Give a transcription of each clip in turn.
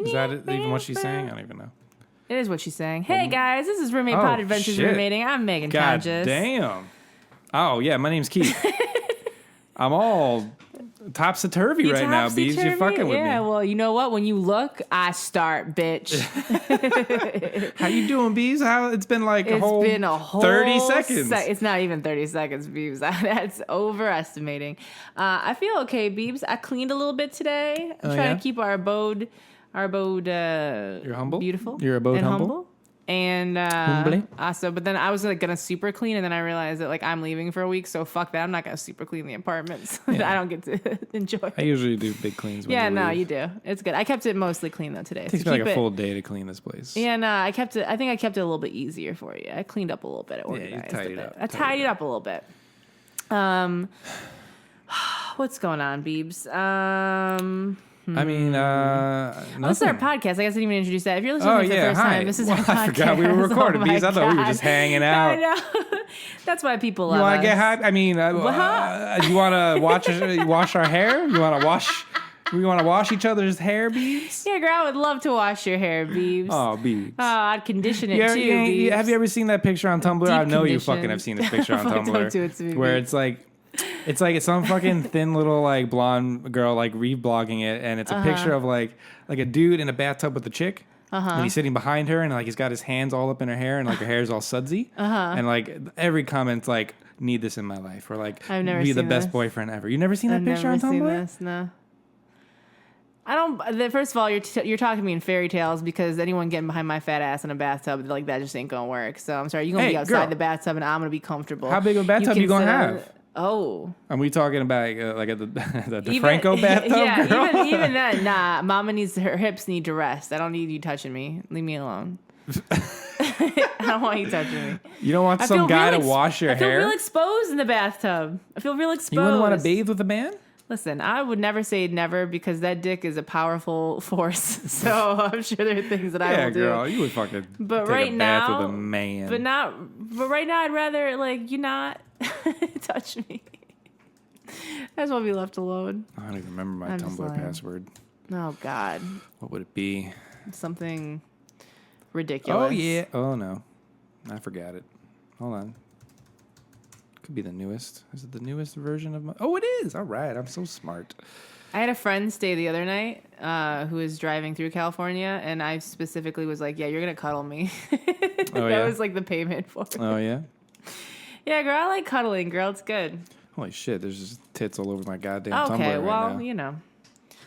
Is that even what she's saying? I don't even know. It is what she's saying. Hey guys, this is Roommate Pod Adventures in Roommating. I'm Megan Conges. Damn. Oh yeah, my name's Keith. I'm all topsy-turvy right now, Bees. You're fucking with me. Yeah, well, you know what? When you look, I start, bitch. How you doing, Bees? It's been like a whole 30 seconds. It's not even 30 seconds, Beebs. That's overestimating. I feel okay, Beebs. I cleaned a little bit today. I'm trying to keep our abode You're humble? Beautiful. Your abode humble? And but then I was like gonna super clean, and then I realized that like I'm leaving for a week, so fuck that. I'm not gonna super clean the apartment. So I don't get to enjoy it. I usually do big cleans. Yeah, no, you do. It's good. I kept it mostly clean though today. It takes me like a full day to clean this place. Yeah, no, I kept it. I think I kept it a little bit easier for you. I cleaned up a little bit. I organized a bit. I tidied it up a little bit. What's going on, Beebs? I mean, this is our podcast. I guess I didn't even introduce that. If you're listening for the first time, this is our podcast. I forgot we were recording these. I thought we were just hanging out. I know. That's why people love us. You want to get high? I mean, you want to wash our hair? You want to wash? We want to wash each other's hair, Beebs? Yeah, girl, I would love to wash your hair, Beebs. Oh, Beebs. Oh, I'd condition it too, Beebs. Have you ever seen that picture on Tumblr? I know you fucking have seen this picture on Tumblr. Don't do it to me, where Beebs. it's like some fucking thin little like blonde girl like reblogging it, and it's a picture of like a dude in a bathtub with a chick, and he's sitting behind her, and like he's got his hands all up in her hair, and like her hair's all sudsy, and like every comment's like, need this in my life, or like I've never be seen the best this. boyfriend ever. You never seen that picture on Tumblr? I've never seen this, no. I don't. First of all, you're talking to me in fairy tales, because anyone getting behind my fat ass in a bathtub like that just ain't gonna work. So I'm sorry, you're gonna be outside the bathtub, and I'm gonna be comfortable. How big of a bathtub you gonna have? Oh, are we talking about like at the DeFranco bathtub? Yeah, girl? even then, nah. Mama her hips need to rest. I don't need you touching me. Leave me alone. I don't want you touching me. You don't want some guy to wash your hair? I feel real exposed in the bathtub. I feel real exposed. You wouldn't want to bathe with a man? Listen, I would never say never, because that dick is a powerful force. So I'm sure there are things that I will do. Yeah, girl, you would fucking take right a bath now, with a man. But right now, I'd rather like you not touch me. I just want to be left alone. I don't even remember my Tumblr password. Oh God. What would it be? Something ridiculous. Oh yeah. Oh no, I forgot it. Hold on. Could be the newest. Is it the newest version of my... Oh, it is. All right. I'm so smart. I had a friend stay the other night who was driving through California, and I specifically was like, yeah, you're going to cuddle me. That was like the payment for it. Oh, yeah? Yeah, girl, I like cuddling, girl. It's good. Holy shit. There's just tits all over my goddamn Tumblr right now. Okay, well, you know.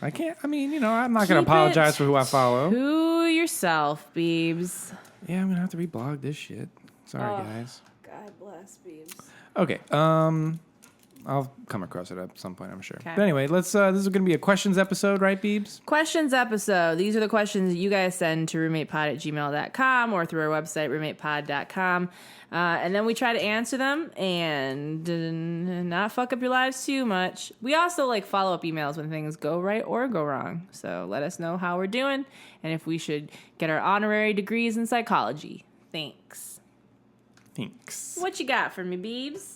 I can't... I mean, you know, I'm not going to apologize for who I follow. To yourself, Beebs. Yeah, I'm going to have to reblog this shit. Sorry, guys. God bless, Beebs. Okay, I'll come across it at some point, I'm sure. Okay. But anyway, let's. This is going to be a questions episode, right, Beebs? Questions episode. These are the questions you guys send to roommatepod@gmail.com or through our website, roommatepod.com. And then we try to answer them and not fuck up your lives too much. We also like follow-up emails when things go right or go wrong. So let us know how we're doing and if we should get our honorary degrees in psychology. Thanks. What you got for me, Beebs?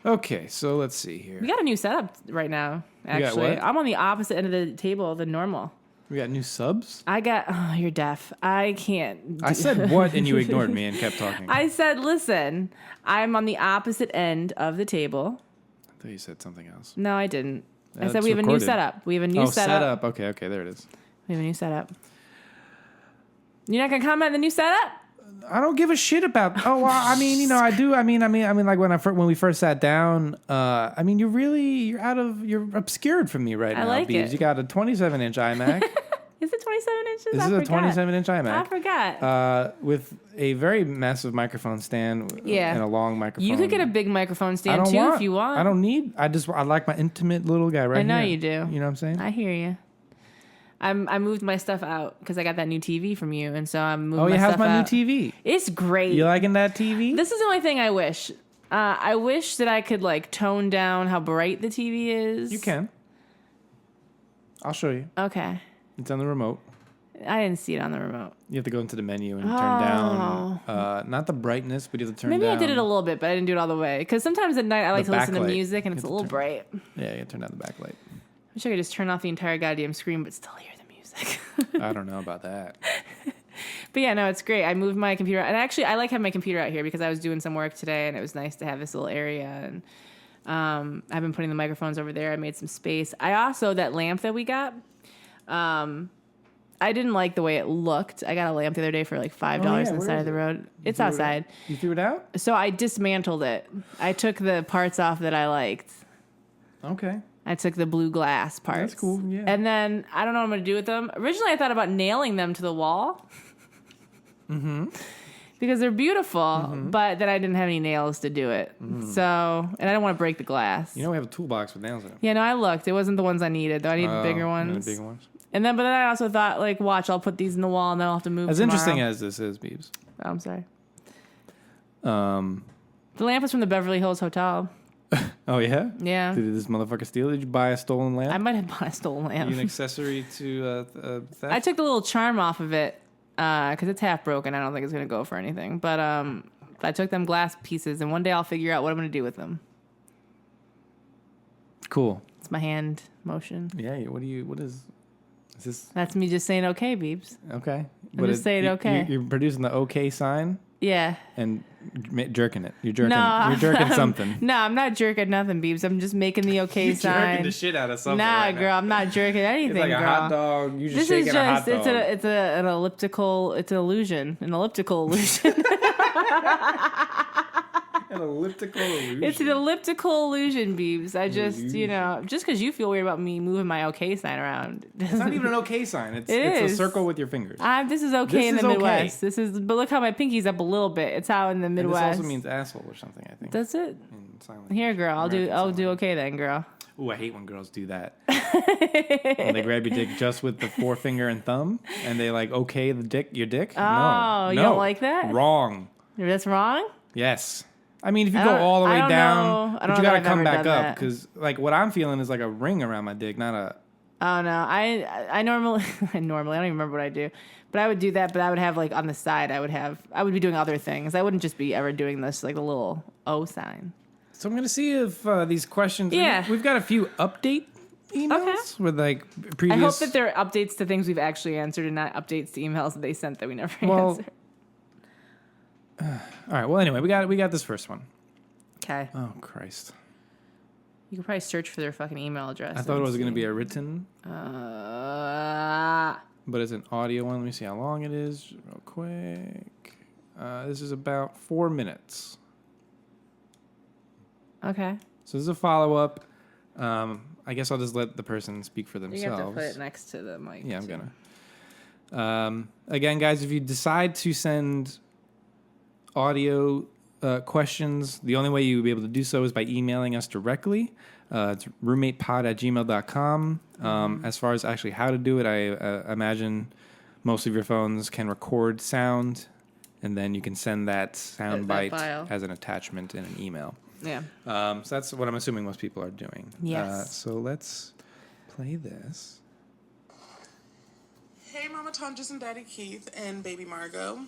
Okay, so let's see here. We got a new setup right now, actually. I'm on the opposite end of the table than normal. We got new subs? Oh, you're deaf. I can't. I said what, and you ignored me and kept talking. I said, listen, I'm on the opposite end of the table. I thought you said something else. No, I didn't. I said we have a new setup. We have a new setup. Okay, there it is. We have a new setup. You're not going to comment on the new setup? I don't give a shit about. Oh, well, I mean, you know, I do. I mean, like when we first sat down. I mean, you're obscured from me right now. I like Beebs. it. You got a 27-inch iMac. Is it 27 inches? This is a 27-inch iMac. I forgot. With a very massive microphone stand. And a long microphone. You could get a big microphone stand too if you want. I don't need. I like my intimate little guy right here. I know you do. You know what I'm saying? I hear you. I moved my stuff out because I got that new TV from you, and so I'm moving my stuff out. Oh, yeah, how's my new TV? It's great. You liking that TV? This is the only thing I wish. I wish that I could like tone down how bright the TV is. You can. I'll show you. Okay. It's on the remote. I didn't see it on the remote. You have to go into the menu and turn down, not the brightness, but you have to turn down. Maybe I did it a little bit, but I didn't do it all the way. Because sometimes at night I like to listen to music and it's a little bright. Yeah, you turn down the backlight. I wish I could just turn off the entire goddamn screen, but still hear the music. music. I don't know about that. But yeah, no, it's great. I moved my computer, and actually, I like having my computer out here because I was doing some work today, and it was nice to have this little area. And I've been putting the microphones over there. I made some space. I also, that lamp that we got, I didn't like the way it looked. I got a lamp the other day for like $5 on the side of the road. It's outside. You threw it out? So I dismantled it. I took the parts off that I liked. Okay. I took the blue glass parts. That's cool, yeah. And then I don't know what I'm going to do with them. Originally, I thought about nailing them to the wall. Mm-hmm. Because they're beautiful, but then I didn't have any nails to do it. Mm-hmm. So, and I don't want to break the glass. You know we have a toolbox with nails in it. Yeah, no, I looked. It wasn't the ones I needed, though. I needed the bigger ones. The bigger ones. And then, but then I also thought, like, watch, I'll put these in the wall and then I'll have to move As tomorrow. interesting as this is, Beebs. Oh, I'm sorry. The lamp was from the Beverly Hills Hotel. Oh, yeah? Yeah. Did this motherfucker steal it? Did you buy a stolen lamp? I might have bought a stolen lamp. Are you an accessory to theft? I took the little charm off of it because it's half broken. I don't think it's going to go for anything. But I took them glass pieces, and one day I'll figure out what I'm going to do with them. Cool. It's my hand motion. Yeah, what is this? That's me just saying okay, Beebs. Okay. I'm just saying okay. You're producing the okay sign? Yeah. And jerking it. You're jerking something. No, I'm not jerking nothing, Beebs. I'm just making the okay sign. You're jerking the shit out of something. Nah, right girl, now. I'm not jerking anything, It's like a girl. hot dog. You just shaking a hot dog. It's an elliptical. It's an illusion. An elliptical illusion. An elliptical illusion. It's an elliptical illusion, Beebs. I just, just because you feel weird about me moving my okay sign around. It's not even an okay sign. It's is. a circle with your fingers. This is okay This in the is okay. Midwest. But look how my pinky's up a little bit. It's out in the Midwest. And this also means asshole or something, I think. That's it. In sign language. Here, girl. I'll do okay then, girl. Ooh, I hate when girls do that. When they grab your dick just with the forefinger and thumb, and they like okay your dick. Oh, you don't like that? Wrong. That's wrong? Yes. I mean, if you go all the way down, but you gotta come back up because, like, what I'm feeling is like a ring around my dick, not a. Oh no, I normally I don't even remember what I do, but I would do that. But I would have like on the side, I would be doing other things. I wouldn't just be ever doing this like a little O sign. So I'm gonna see if these questions. Yeah, we've got a few update emails with like previous. I hope that they're updates to things we've actually answered and not updates to emails that they sent that we never answered. All right. Well, anyway, we got this first one. Okay. Oh Christ. You could probably search for their fucking email address. I thought it was going to be a written. But it's an audio one. Let me see how long it is, real quick. This is about 4 minutes. Okay. So this is a follow up. I guess I'll just let the person speak for themselves. You have to put it next to the mic. Yeah, I'm gonna. Again, guys, if you decide to send audio questions, the only way you will be able to do so is by emailing us directly. It's roommatepod@gmail.com. As far as actually how to do it, I imagine most of your phones can record sound, and then you can send that sound bite as an attachment in an email. Yeah. So that's what I'm assuming most people are doing. Yes. So let's play this. Hey, Mama Tonjas and Daddy Keith and Baby Margot.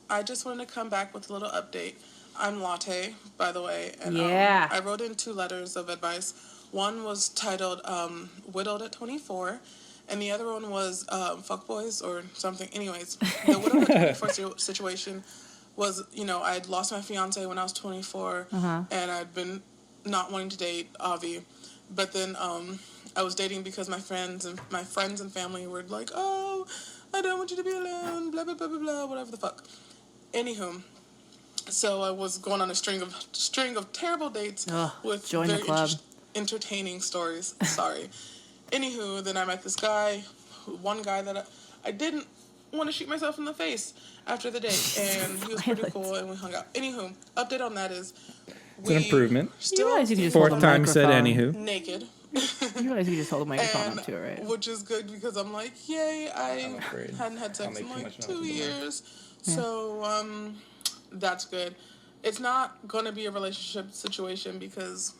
I just wanted to come back with a little update. I'm Latte, by the way. And, yeah. I wrote in 2 letters of advice. One was titled Widowed at 24, and the other one was Fuckboys or something. Anyways, the Widowed at 24 situation was, I'd lost my fiance when I was 24, and I'd been not wanting to date Avi. But then I was dating because my friends and family were like, oh, I don't want you to be alone, blah, blah, blah, blah, blah, whatever the fuck. Anywho, so I was going on a string of terrible dates with very entertaining stories. Sorry. Anywho, then I met this guy, one guy that I didn't want to shoot myself in the face after the date, and he was pretty cool, and we hung out. Anywho, update on that is it's an improvement. Still fourth time said anywho. Naked. You realize you just hold the microphone up to it, right? Which is good because I'm like, yay, I hadn't had sex in like 2 years. Yeah. So, that's good. It's not going to be a relationship situation because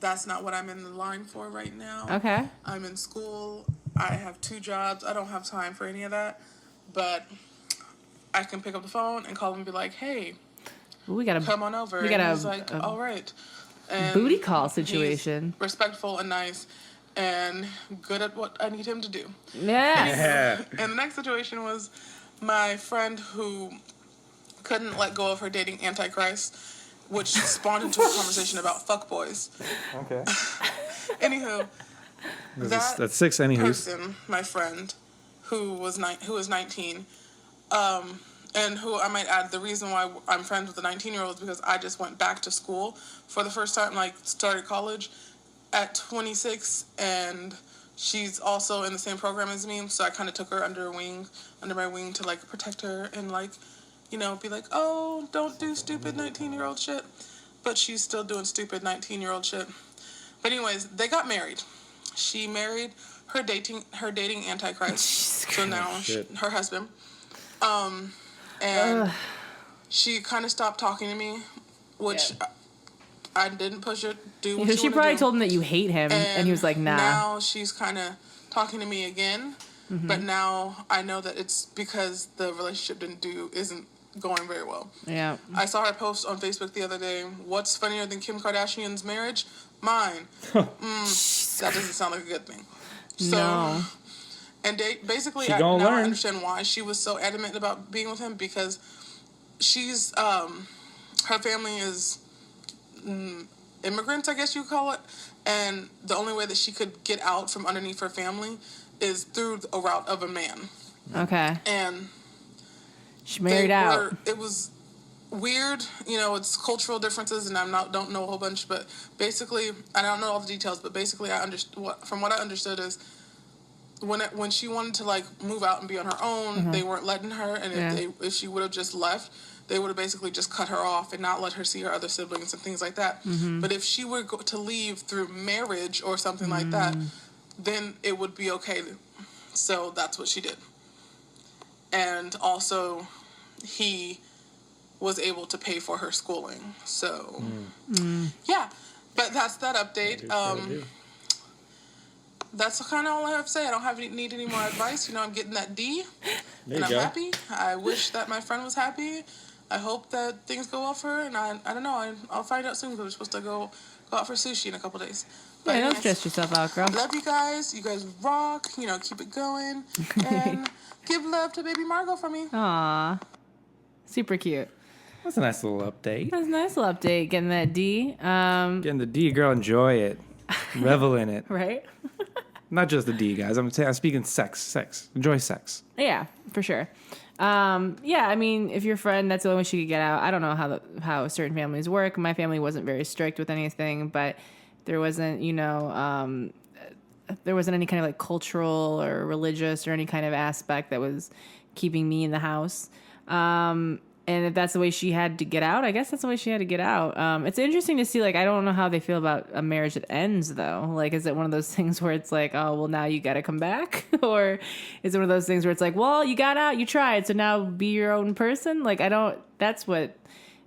that's not what I'm in the line for right now. Okay. I'm in school. I have 2 jobs. I don't have time for any of that. But I can pick up the phone and call him and be like, hey, come on over. We got and he's like, all right. And booty call situation. Respectful and nice. and good at what I need him to do. Yeah. And the next situation was my friend who couldn't let go of her dating Antichrist, which spawned into a conversation about fuckboys. Okay. Anywho, That's 6 anywho's. person, my friend, who was 19, and who I might add, the reason why I'm friends with the 19-year-old is because I just went back to school for the first time, like started college at 26, and she's also in the same program as me, so I kind of took her under my wing to like protect her and like, you know, be like, oh, don't do stupid 19-year-old shit. But she's still doing stupid 19-year-old shit. But anyways, they got married. She married her dating Antichrist. So now her husband. And she kind of stopped talking to me, which I didn't push her. She probably told him that you hate him, and he was like, nah. Now she's kind of talking to me again, but now I know that it's because the relationship isn't going very well. Yeah. I saw her post on Facebook the other day, what's funnier than Kim Kardashian's marriage? Mine. That doesn't sound like a good thing. So, no. And basically, I understand why she was so adamant about being with him, because she's, her family is immigrants, I guess you call it, and the only way that she could get out from underneath her family is through a route of a man. Okay. And she married out. It was weird, you know, it's cultural differences, and don't know a whole bunch, but basically, I don't know all the details, but basically, from what I understood is, when she wanted to like move out and be on her own, they weren't letting her, and if she would have just left, they would have basically just cut her off and not let her see her other siblings and things like that. But if she were to leave through marriage or something like that, then it would be okay. So that's what she did. And also, he was able to pay for her schooling. So, yeah. But that's that update. That's kind of all I have to say. I don't need any more advice. You know, I'm getting that D, and I'm happy. I wish that my friend was happy. I hope that things go well for her, and I don't know. I'll find out soon, because we're supposed to go out for sushi in a couple days. But don't stress yourself out, girl. Love you guys. You guys rock. You know, keep it going. And give love to baby Margot for me. Aw. Super cute. That's a nice little update. That's a nice little update. Getting that D. Getting the D, girl. Enjoy it. Revel in it. Right? Not just the D, guys. I'm speaking sex. Enjoy sex. Yeah, for sure. Yeah, I mean, if your friend, that's the only way she could get out. I don't know how certain families work. My family wasn't very strict with anything, but there wasn't, there wasn't any kind of like cultural or religious or any kind of aspect that was keeping me in the house. And if that's the way she had to get out, I guess that's the way she had to get out. It's interesting to see, like, I don't know how they feel about a marriage that ends, though. Like, is it one of those things where it's like, oh, well, now you got to come back? Or is it one of those things where it's like, well, you got out, you tried, so now be your own person? Like, that's what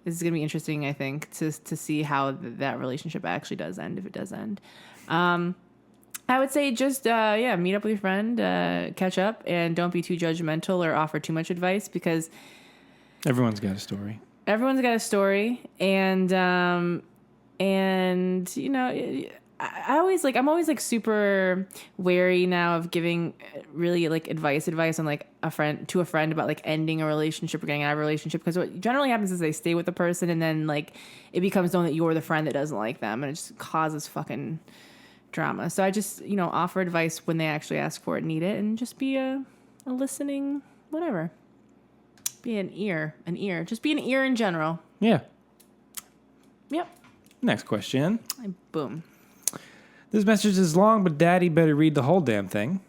is going to be interesting, I think, to see how that relationship actually does end, if it does end. I would say just, meet up with your friend, catch up, and don't be too judgmental or offer too much advice, because everyone's got a story. Everyone's got a story, and you know, I'm always like super wary now of giving really like advice on like a friend about like ending a relationship or getting out of a relationship, because what generally happens is they stay with the person, and then like it becomes known that you're the friend that doesn't like them, and it just causes fucking drama. So I just, you know, offer advice when they actually ask for it, need it, and just be a listening whatever. Be an ear. Just be an ear in general. Yeah. Yep. Next question. Boom. This message is long, but Daddy better read the whole damn thing.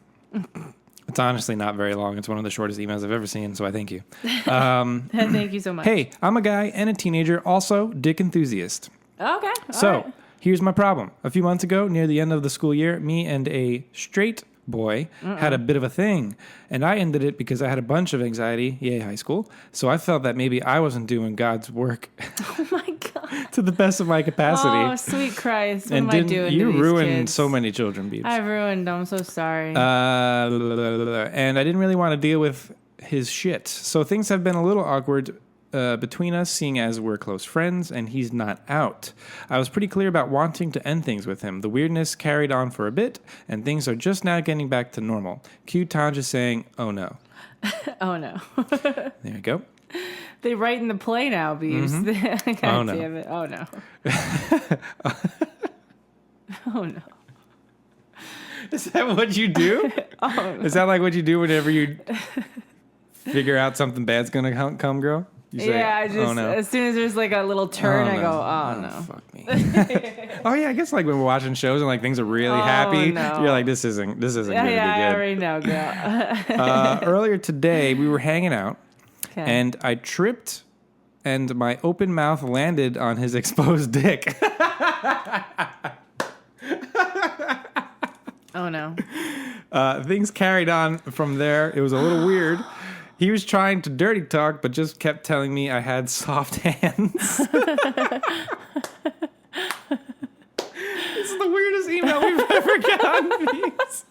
It's honestly not very long. It's one of the shortest emails I've ever seen, so I thank you. Thank you so much. Hey, I'm a guy and a teenager, also dick enthusiast. Okay. So, here's my problem. A few months ago, near the end of the school year, me and a straight boy had a bit of a thing, and I ended it because I had a bunch of anxiety, yay high school, so I felt that maybe I wasn't doing God's work oh my God. to the best of my capacity. Oh, sweet Christ. What and am I doing you to these ruined kids? So many children, Beebs. I ruined them. I'm so sorry. And I didn't really want to deal with his shit, so things have been a little awkward between us, seeing as we're close friends, and he's not out. I was pretty clear about wanting to end things with him. The weirdness carried on for a bit, and things are just now getting back to normal. Cue Tanja saying, oh no. Oh no. There you go. They write in the play now, Beeves. Mm-hmm. God Oh, no. damn it. Oh no. Oh no. Is that what you do? Oh no. Is that like what you do whenever you figure out something bad's gonna come, girl? You say, Yeah, I just oh, no. as soon as there's like a little turn, I no. go, oh no. Fuck me. Oh yeah, I guess like when we're watching shows and like things are really happy, no. you're like, this isn't gonna be good. I already know, girl. Earlier today, we were hanging out, Okay. and I tripped, and my open mouth landed on his exposed dick. Oh no. Things carried on from there. It was a little weird. He was trying to dirty talk, but just kept telling me I had soft hands. This is the weirdest email we've ever gotten, Peeps.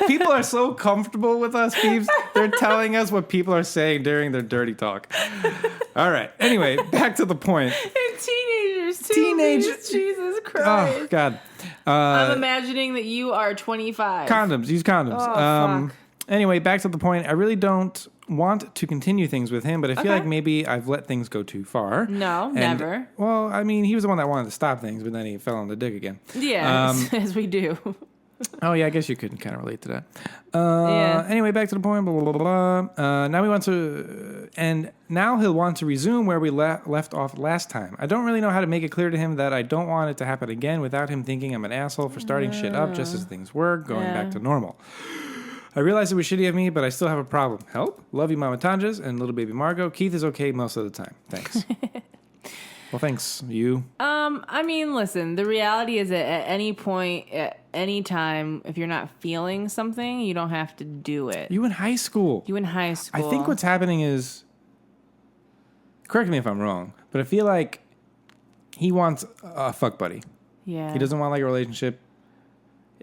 People are so comfortable with us, Peeps. They're telling us what people are saying during their dirty talk. All right. Anyway, back to the point. And teenagers too. Beeves. Jesus Christ. Oh, God. I'm imagining that you are 25. Condoms. Use condoms. Oh, fuck. Anyway, back to the point. I really don't want to continue things with him, but I feel like maybe I've let things go too far. No, never. Well, I mean, he was the one that wanted to stop things, but then he fell on the dick again. Yeah, as we do. Oh, yeah, I guess you could kind of relate to that. Yeah. Anyway, back to the point. Blah, blah, blah, blah. Now we want to... and now he'll want to resume where we left off last time. I don't really know how to make it clear to him that I don't want it to happen again without him thinking I'm an asshole for starting shit up just as things were, going back to normal. I realize it was shitty of me, but I still have a problem. Help? Love you, Mama Tanjas and little baby Margot. Keith is okay most of the time. Thanks. Well, thanks. You? I mean, listen, the reality is that at any point, at any time, if you're not feeling something, you don't have to do it. You in high school. You in high school. I think what's happening is, correct me if I'm wrong, but I feel like he wants a fuck buddy. Yeah. He doesn't want like a relationship.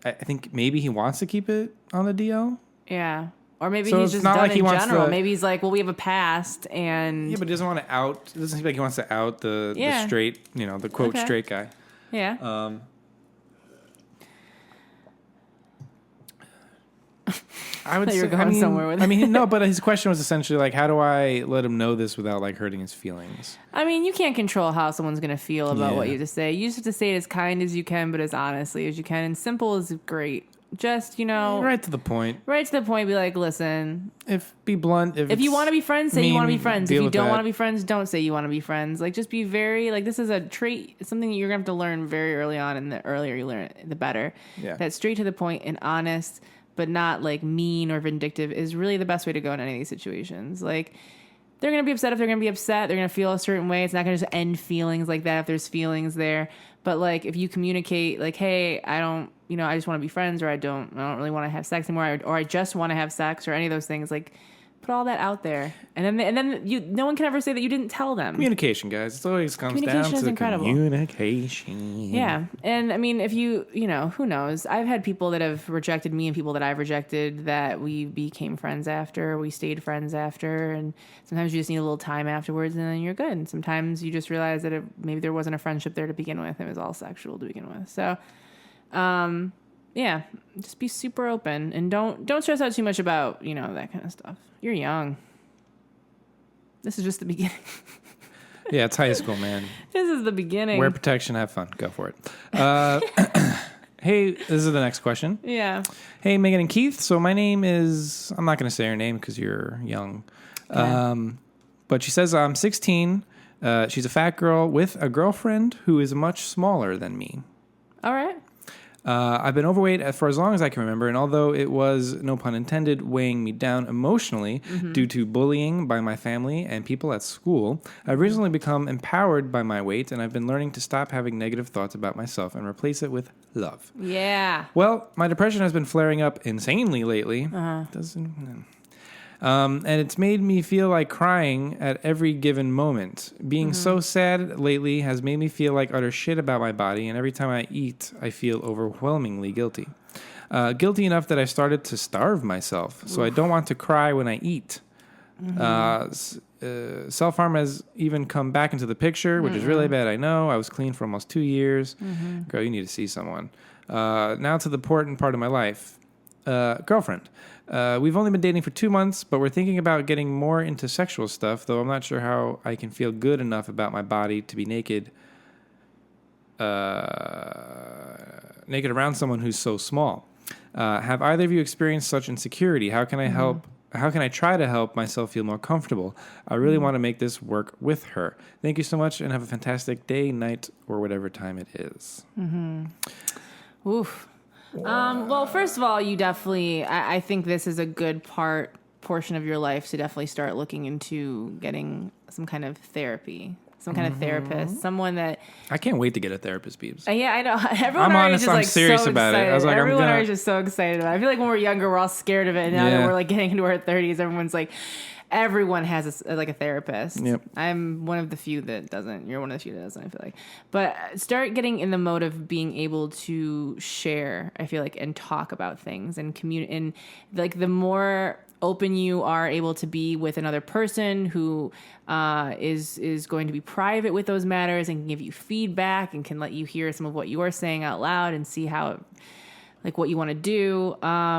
I think maybe he wants to keep it on the DL. Yeah. Or maybe So he's it's just not done like he in wants general. to- Maybe he's like, well, we have a past, and Yeah, but he doesn't want to out. It doesn't seem like he wants to out the straight, the quote straight guy. yeah. I would You were say, going somewhere with it. no, but his question was essentially like, how do I let him know this without like hurting his feelings? I mean, you can't control how someone's going to feel about what Yeah. you have to say. You just have to say it as kind as you can, but as honestly as you can. And simple is great. Just, Right to the point. right to the point, be like, listen, Be blunt. if you want to be friends, say you want to be friends. If deal you with don't that. want to be friends, don't say you want to be friends. Like, just be very, like, this is a trait, something that you're going to have to learn very early on, and the earlier you learn it, the better. Yeah. That straight to the point and honest, but not, like, mean or vindictive is really the best way to go in any of these situations. Like, they're going to be upset if they're going to be upset. They're going to feel a certain way. It's not going to just end feelings like that if there's feelings there. But, like, if you communicate, like, hey, I don't, I just want to be friends, or I don't really want to have sex anymore, or I just want to have sex, or any of those things, like, put all that out there. And then no one can ever say that you didn't tell them. Communication, guys. It always comes down Communication is to incredible. communication. Yeah. And I mean, if who knows? I've had people that have rejected me and people that I've rejected that we became friends after, we stayed friends after. And sometimes you just need a little time afterwards and then you're good. And sometimes you just realize that maybe there wasn't a friendship there to begin with. It was all sexual to begin with. So, yeah, just be super open and don't stress out too much about, that kind of stuff. You're young. This is just the beginning. Yeah, it's high school, man. This is the beginning. Wear protection, have fun. Go for it. Hey, this is the next question. Yeah. Hey, Megan and Keith. So my name is, I'm not going to say her name because you're young. Yeah. But she says, I'm 16. She's a fat girl with a girlfriend who is much smaller than me. All right. I've been overweight for as long as I can remember, and although it was, no pun intended, weighing me down emotionally due to bullying by my family and people at school, I've recently become empowered by my weight, and I've been learning to stop having negative thoughts about myself and replace it with love. Yeah. Well, my depression has been flaring up insanely lately. And it's made me feel like crying at every given moment. Being so sad lately has made me feel like utter shit about my body, and every time I eat, I feel overwhelmingly guilty. Guilty enough that I started to starve myself, so I don't want to cry when I eat. self-harm has even come back into the picture, which is really bad. I know. I was clean for almost 2 years. Girl, you need to see someone. Now to the important part of my life. Girlfriend. We've only been dating for 2 months, but we're thinking about getting more into sexual stuff, though I'm not sure how I can feel good enough about my body to be naked around someone who's so small. Have either of you experienced such insecurity? How can I help? How can I try to help myself feel more comfortable? I really want to make this work with her. Thank you so much, and have a fantastic day, night, or whatever time it is. Oof. Well, first of all, you definitely, I think this is a good portion of your life to definitely start looking into getting some kind of therapy, some kind of therapist, someone that... I can't wait to get a therapist, Beebs. Yeah, I know. Everyone I'm serious so about excited. it. I was like, everyone is just so excited about it. I feel like when we're younger, we're all scared of it. And now that we're like getting into our 30s, everyone's like... Everyone has a therapist. Yep. I'm one of the few that doesn't. You're one of the few that doesn't, I feel like. But start getting in the mode of being able to share, I feel like, and talk about things and communicate. And like the more open you are able to be with another person who is going to be private with those matters and can give you feedback and can let you hear some of what you are saying out loud and see how like what you want to do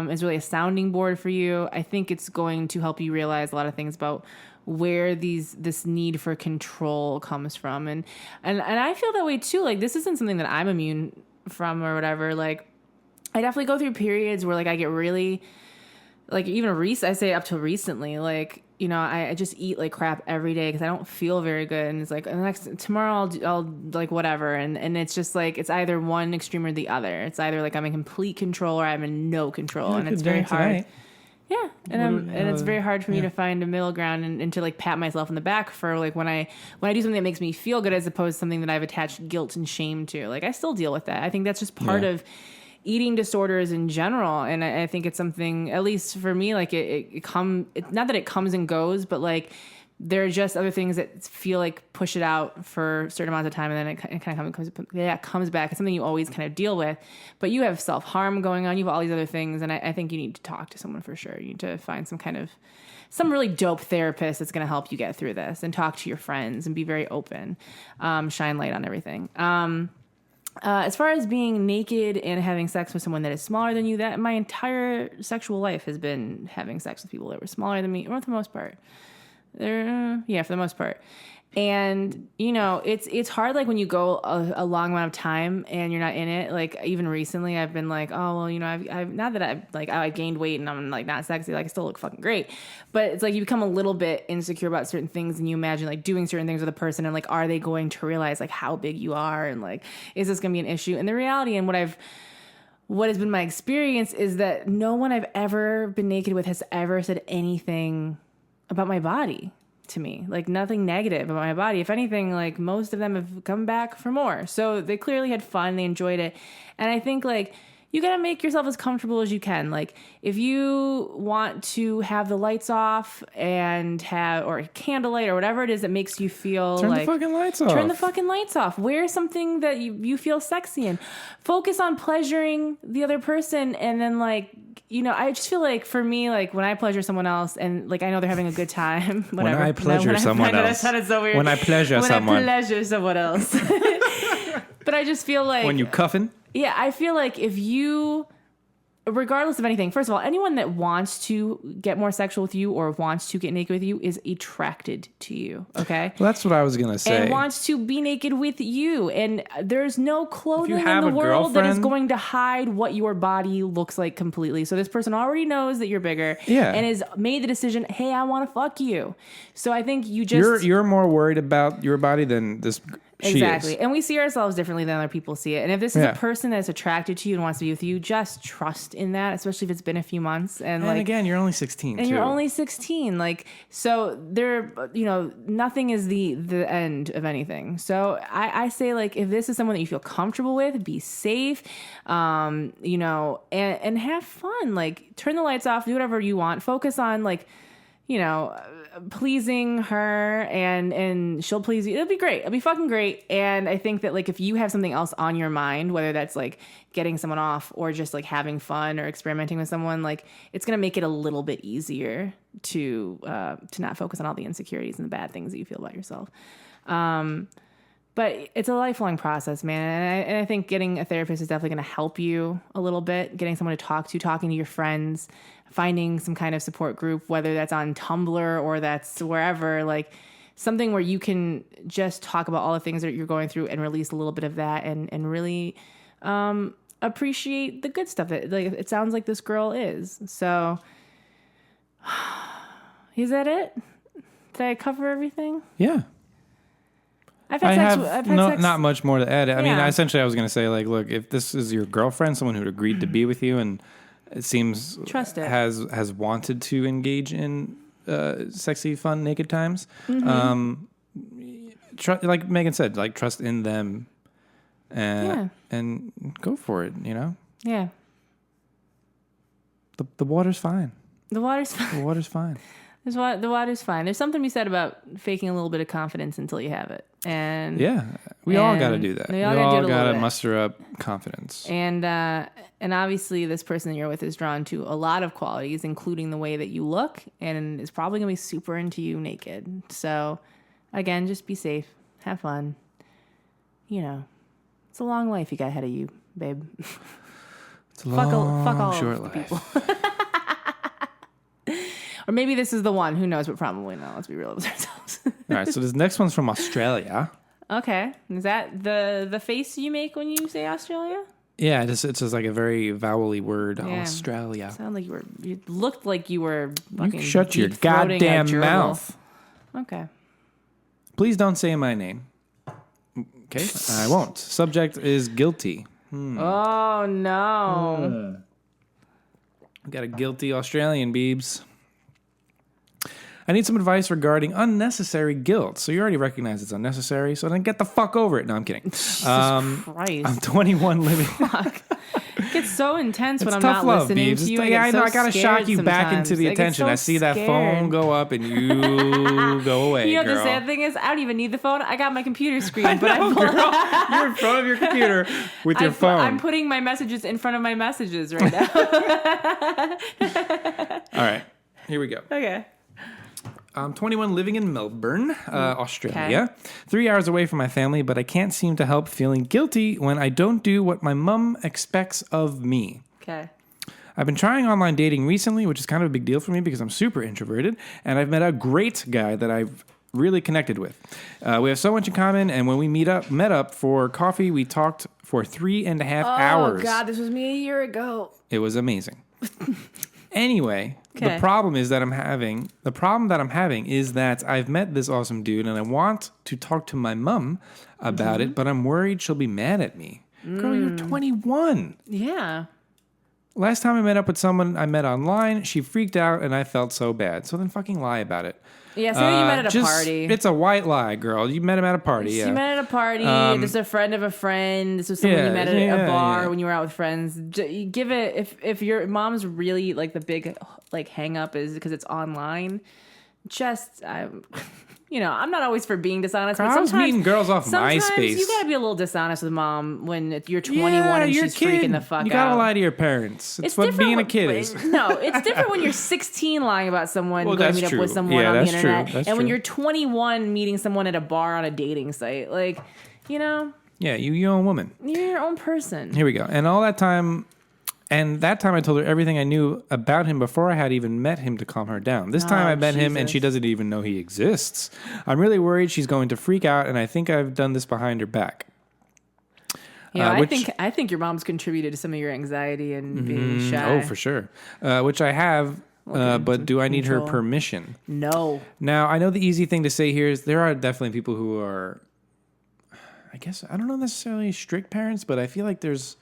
is really a sounding board for you. I think it's going to help you realize a lot of things about where this need for control comes from. And I feel that way too. Like this isn't something that I'm immune from or whatever. Like I definitely go through periods where like I get really like even I say up till recently, like, you know, I just eat like crap every day because I don't feel very good. And it's like tomorrow I'll like whatever. And it's just like, it's either one extreme or the other. It's either like I'm in complete control or I'm in no control. And it's very hard. Tonight. Yeah. And it's very hard for me to find a middle ground and to like pat myself on the back for like when I do something that makes me feel good as opposed to something that I've attached guilt and shame to. Like I still deal with that. I think that's just part of eating disorders in general. And I think it's something, at least for me, like it's not that it comes and goes, but like there are just other things that feel like push it out for certain amounts of time. And then it kind of comes back. It's something you always kind of deal with, but you have self-harm going on. You have all these other things. And I think you need to talk to someone for sure. You need to find some really dope therapist that's going to help you get through this and talk to your friends and be very open, shine light on everything. As far as being naked and having sex with someone that is smaller than you, that my entire sexual life has been having sex with people that were smaller than me, or for the most part. For the most part. And, you know, it's hard, like, when you go a long amount of time and you're not in it. Like, even recently, I've been like, oh, well, you know, I've not that I gained weight and I'm, like, not sexy. Like, I still look fucking great. But it's like you become a little bit insecure about certain things and you imagine, like, doing certain things with a person and, like, are they going to realize, like, how big you are? And, like, is this going to be an issue? And the reality and what has been my experience is that no one I've ever been naked with has ever said anything about my body to me, like nothing negative about my body. If anything, like most of them have come back for more. So they clearly had fun. They enjoyed it. And I think like you got to make yourself as comfortable as you can. Like if you want to have the lights off and or candlelight or whatever it is that makes you feel turn the fucking lights off. Turn the fucking lights off. Wear something that you feel sexy in. Focus on pleasuring the other person. And then like, you know, I just feel like for me, like when I pleasure someone else and like I know they're having a good time, whatever. When I pleasure someone else. That sounded so weird. When I pleasure someone else. But I just feel like when you cuffing? Yeah, I feel like if you, regardless of anything, first of all, anyone that wants to get more sexual with you or wants to get naked with you is attracted to you, okay? Well, that's what I was going to say. And wants to be naked with you. And there's no clothing in the world that is going to hide what your body looks like completely. So this person already knows that you're bigger and has made the decision, hey, I want to fuck you. So I think you just... You're more worried about your body than this... Exactly. And we see ourselves differently than other people see it. And if this is a person that's attracted to you and wants to be with you, just trust in that, especially if it's been a few months. And like, again, you're only 16 and you're only 16. Like, so there, you know, nothing is the end of anything. So I say like, if this is someone that you feel comfortable with, be safe, you know, and have fun. Like turn the lights off, do whatever you want. Focus on like, pleasing her and she'll please you. It'll be great. It'll be fucking great. And I think that like if you have something else on your mind, whether that's like getting someone off or just like having fun or experimenting with someone, like it's going to make it a little bit easier to not focus on all the insecurities and the bad things that you feel about yourself. But it's a lifelong process, man. And I think getting a therapist is definitely going to help you a little bit. Getting someone to talk to, talking to your friends, finding some kind of support group, whether that's on Tumblr or that's wherever, like something where you can just talk about all the things that you're going through and release a little bit of that and really appreciate the good stuff that like it sounds like this girl is. So is that it? Did I cover everything? Yeah. I've had sex. Not much more to add. I mean, Yeah. essentially, I was going to say, like, look, if this is your girlfriend, someone who agreed to be with you, and it seems Trust it. has wanted to engage in sexy, fun, naked times, like Megan said, like trust in them, and go for it. Yeah. The water's fine. The water's fine. The water's fine. The water's fine. There's something to be said about faking a little bit of confidence until you have it. And we all got to do that. We We all all gotta got to bit. muster up confidence. And obviously this person that you're with is drawn to a lot of qualities, including the way that you look, and is probably going to be super into you naked. So again, just be safe. Have fun. It's a long life you got ahead of you, babe. It's a long, fuck all short of the life. people. Or maybe this is the one. Who knows? But probably not. Let's be real with ourselves. All right, so this next one's from Australia. Okay. Is that the face you make when you say Australia? Yeah, it's just like a very vowely word, Yeah. Australia. Sound like you looked like you were fucking You shut your deep-throating a goddamn gerbil. mouth. Okay. Please don't say my name. Okay, I won't. Subject is guilty. Oh no. We got a guilty Australian, Beebs. I need some advice regarding unnecessary guilt. So you already recognize it's unnecessary, so then get the fuck over it. No, I'm kidding. Christ. I'm 21 living. It gets so intense when It's I'm tough not love, listening Beebs. to you. Yeah, I know. I gotta scared shock you back sometimes. into the I get attention. so I see that scared. phone go up and you go away, You know girl. the sad thing is, I don't even need the phone. I got my computer screen, I but know, girl. You're in front of your computer with your phone. I'm putting my messages in front of my messages right now. All right, here we go. Okay. I'm 21, living in Melbourne, Australia. 3 hours away from my family, but I can't seem to help feeling guilty when I don't do what my mum expects of me. Okay. I've been trying online dating recently, which is kind of a big deal for me because I'm super introverted, and I've met a great guy that I've really connected with. We have so much in common, and when we met up for coffee, we talked for 3.5 hours. Oh God, this was me a year ago. It was amazing. Anyway, Okay. the problem that I'm having is that I've met this awesome dude and I want to talk to my mom about it, but I'm worried she'll be mad at me. Girl, you're 21. Yeah. Last time I met up with someone I met online, she freaked out and I felt so bad. So then fucking lie about it. Yeah, say that you met at a party. It's a white lie, girl. You met him at a party, yeah. You met at a party. This is a friend of a friend. This was someone you met at a bar when you were out with friends. Give it if your mom's really like the big like hang up is because it's online. I'm not always for being dishonest, but I was sometimes meeting girls off sometimes MySpace. you gotta be a little dishonest with mom when you're 21 and you're she's a kid. freaking the fuck out. You gotta lie to your parents. It's what different being a when- kid is. No, it's different when you're 16 lying about someone, Well, going to that's meet true. up with someone Yeah, on the that's true. internet, That's and when true. you're 21 meeting someone at a bar on a dating site. Like, Yeah, you're your own woman. you're your own person. Here we go. And that time I told her everything I knew about him before I had even met him to calm her down. This time I met him and she doesn't even know he exists. I'm really worried she's going to freak out and I think I've done this behind her back. Yeah, I think your mom's contributed to some of your anxiety and being shy. Oh, for sure. Which I have, but do I need her permission? No. Now, I know the easy thing to say here is there are definitely people who are, I guess, I don't know necessarily strict parents, but I feel like there's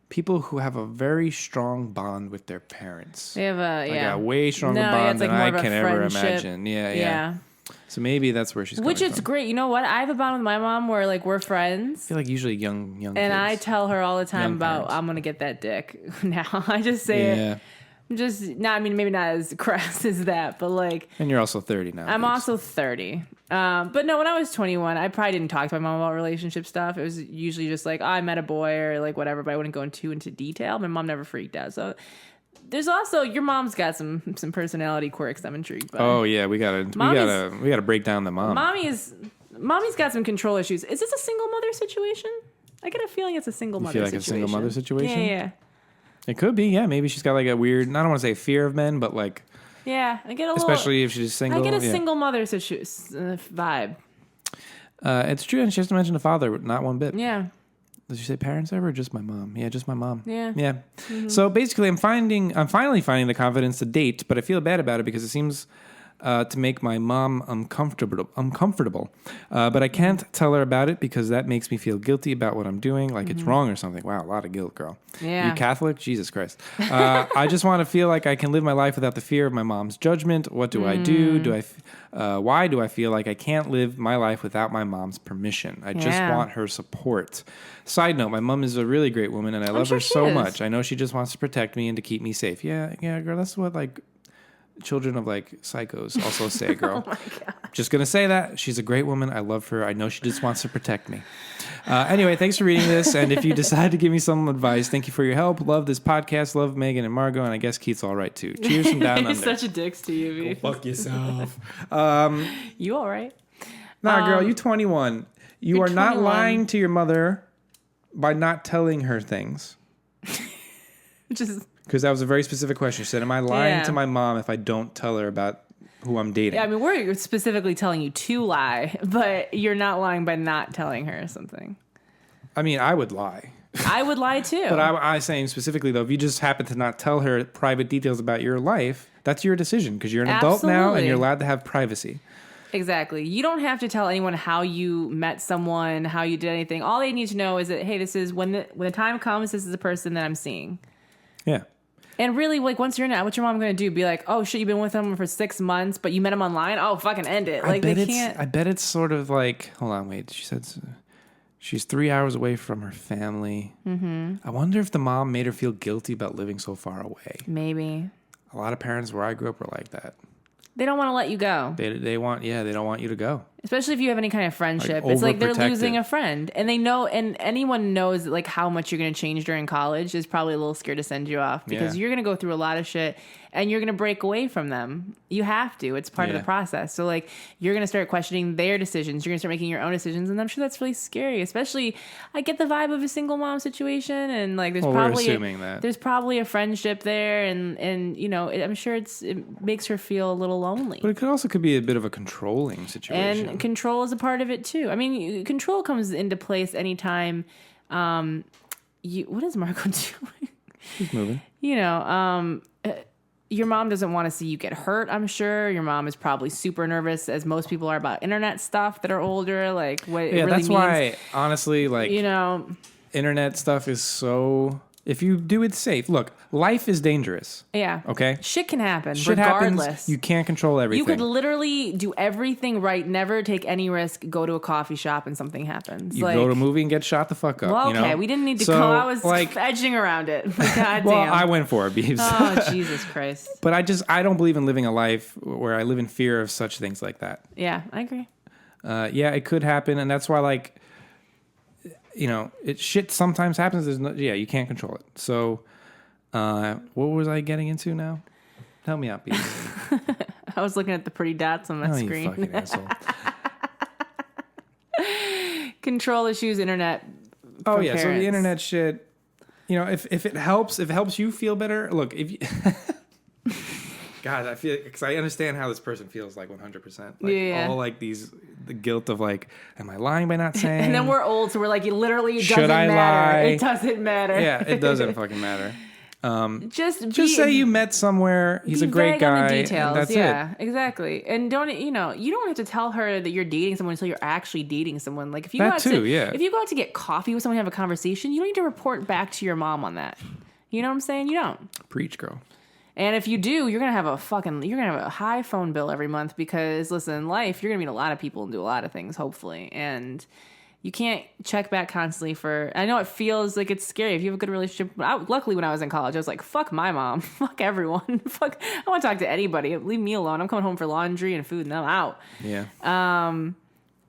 people who have a very strong bond with their parents. They have a way stronger bond than I can ever imagine. Yeah. So maybe that's where she's Which coming it's from. great. You know what? I have a bond with my mom where like we're friends. I feel like usually young And kids. I tell her all the time Young about parents. I'm gonna get that dick. Now I just say it. Just not. I mean, maybe not as crass as that, but like. And you're also 30 now. I'm also 30. But no, when I was 21, I probably didn't talk to my mom about relationship stuff. It was usually just like, oh, I met a boy or like whatever, but I wouldn't go into detail. My mom never freaked out. So there's also your mom's got some personality quirks I'm intrigued by. Oh yeah, we gotta break down the mom. Mommy's got some control issues. Is this a single mother situation? I get a feeling it's a single mother situation. You feel like a single mother situation? Yeah. It could be, yeah. Maybe she's got like a weird, I don't want to say fear of men, but like... Yeah, I get a little... Especially if she's single. I get a single mother vibe. It's true, and she hasn't mentioned a father, not one bit. Yeah. Did you say parents ever or just my mom? Yeah, just my mom. Yeah. Yeah. Mm-hmm. So basically, I'm finally finding the confidence to date, but I feel bad about it because it seems... to make my mom uncomfortable. But I can't tell her about it because that makes me feel guilty about what I'm doing, like it's wrong or something. Wow, a lot of guilt, girl. Yeah. You Catholic? Jesus Christ. I just want to feel like I can live my life without the fear of my mom's judgment. What do I do? Why do I feel like I can't live my life without my mom's permission? I just want her support. Side note, my mom is a really great woman and I love her so much. I know she just wants to protect me and to keep me safe. Yeah, girl, that's what like... children of like psychos also say, girl. Oh my God. Just gonna say that she's a great woman. I love her. I know she just wants to protect me. Anyway, thanks for reading this. And if you decide to give me some advice, thank you for your help. Love this podcast. Love Megan and Margot, and I guess Keith's all right too. Cheers from down under. He's such a dick, Steve. Go fuck yourself. You all right? Nah, girl, you 21. You are 21. not lying to your mother by not telling her things. Just. Because that was a very specific question. She said, am I lying to my mom if I don't tell her about who I'm dating? Yeah, I mean, we're specifically telling you to lie, but you're not lying by not telling her something. I mean, I would lie. I would lie too. But I'm saying specifically, though, if you just happen to not tell her private details about your life, that's your decision because you're an adult now and you're allowed to have privacy. Exactly. You don't have to tell anyone how you met someone, how you did anything. All they need to know is that, hey, this is when the time comes, this is the person that I'm seeing. Yeah. And really, like, once you're in it, what's your mom going to do? Be like, oh, shit, you've been with them for 6 months, but you met him online? Oh, fucking end it. Like, they can't... I bet it's sort of like... Hold on, wait. She said she's 3 hours away from her family. Mm-hmm. I wonder if the mom made her feel guilty about living so far away. Maybe. A lot of parents where I grew up were like that. They don't want to let you go. They don't want you to go. Especially if you have any kind of friendship. It's like they're losing a friend. And they know, and anyone knows that like how much you're going to change during college is probably a little scared to send you off because you're going to go through a lot of shit and you're going to break away from them. You have to. It's part of the process. So like you're going to start questioning their decisions. You're going to start making your own decisions. And I'm sure that's really scary, especially I get the vibe of a single mom situation. And like there's probably a friendship there. And you know, I'm sure it makes her feel a little lonely. But it could be a bit of a controlling situation. And control is a part of it too. I mean, control comes into place anytime. What is Marco doing? She's moving. You know, your mom doesn't want to see you get hurt. I'm sure your mom is probably super nervous, as most people are, about internet stuff that are older. Like what? Yeah, it really that's means, why. Honestly, like internet stuff is so. If you do it safe, look, life is dangerous. Yeah. Okay? Shit can happen, Shit regardless. Happens, you can't control everything. You could literally do everything right, never take any risk, go to a coffee shop and something happens. You go to a movie and get shot the fuck up. Well, okay, we didn't need to go. I was edging around it. God well, damn. I went for it, Beebs. Oh, Jesus Christ. But I don't believe in living a life where I live in fear of such things like that. Yeah, I agree. Yeah, it could happen, and that's why, like, you know, shit sometimes happens. You can't control it. So... what was I getting into now? Help me out, Pete. I was looking at the pretty dots on my screen. You fucking asshole. Control issues, internet. Oh yeah, so the internet shit. You know, if it helps you feel better. Look, if you, God, I feel because I understand how this person feels like 100%. Like all like the guilt of like, am I lying by not saying? And then we're old, so we're like, it literally doesn't matter. Lie? It doesn't matter. Yeah, it doesn't fucking matter. Just say you met somewhere. He's a great guy. On the details. And that's it. Exactly. And don't have to tell her that you're dating someone until you're actually dating someone. Like if you if you go out to get coffee with someone and have a conversation, you don't need to report back to your mom on that. You know what I'm saying? You don't. Preach, girl. And if you do, you're gonna have a high phone bill every month because listen, in life you're gonna meet a lot of people and do a lot of things, hopefully, and you can't check back constantly for, I know it feels like it's scary if you have a good relationship. Luckily, when I was in college, I was like, fuck my mom. Fuck everyone. Fuck, I don't want to talk to anybody. Leave me alone. I'm coming home for laundry and food and I'm out. Yeah. And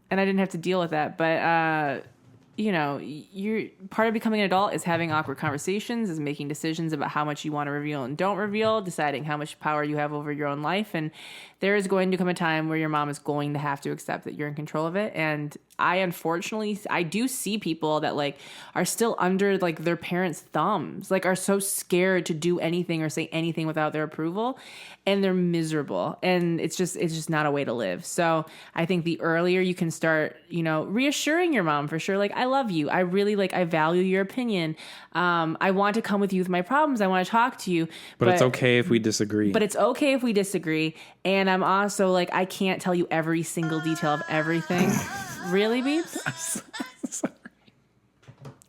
I didn't have to deal with that. But, you're part of becoming an adult is having awkward conversations, is making decisions about how much you want to reveal and don't reveal, deciding how much power you have over your own life. And there is going to come a time where your mom is going to have to accept that you're in control of it. And I do see people that like are still under like their parents' thumbs, like are so scared to do anything or say anything without their approval, and they're miserable. And it's just not a way to live. So I think the earlier you can start, reassuring your mom for sure, like, I love you. I really I value your opinion. I want to come with you with my problems. I want to talk to you. But it's okay if we disagree. But it's okay if we disagree. And I'm also like, I can't tell you every single detail of everything. Really, Beeps?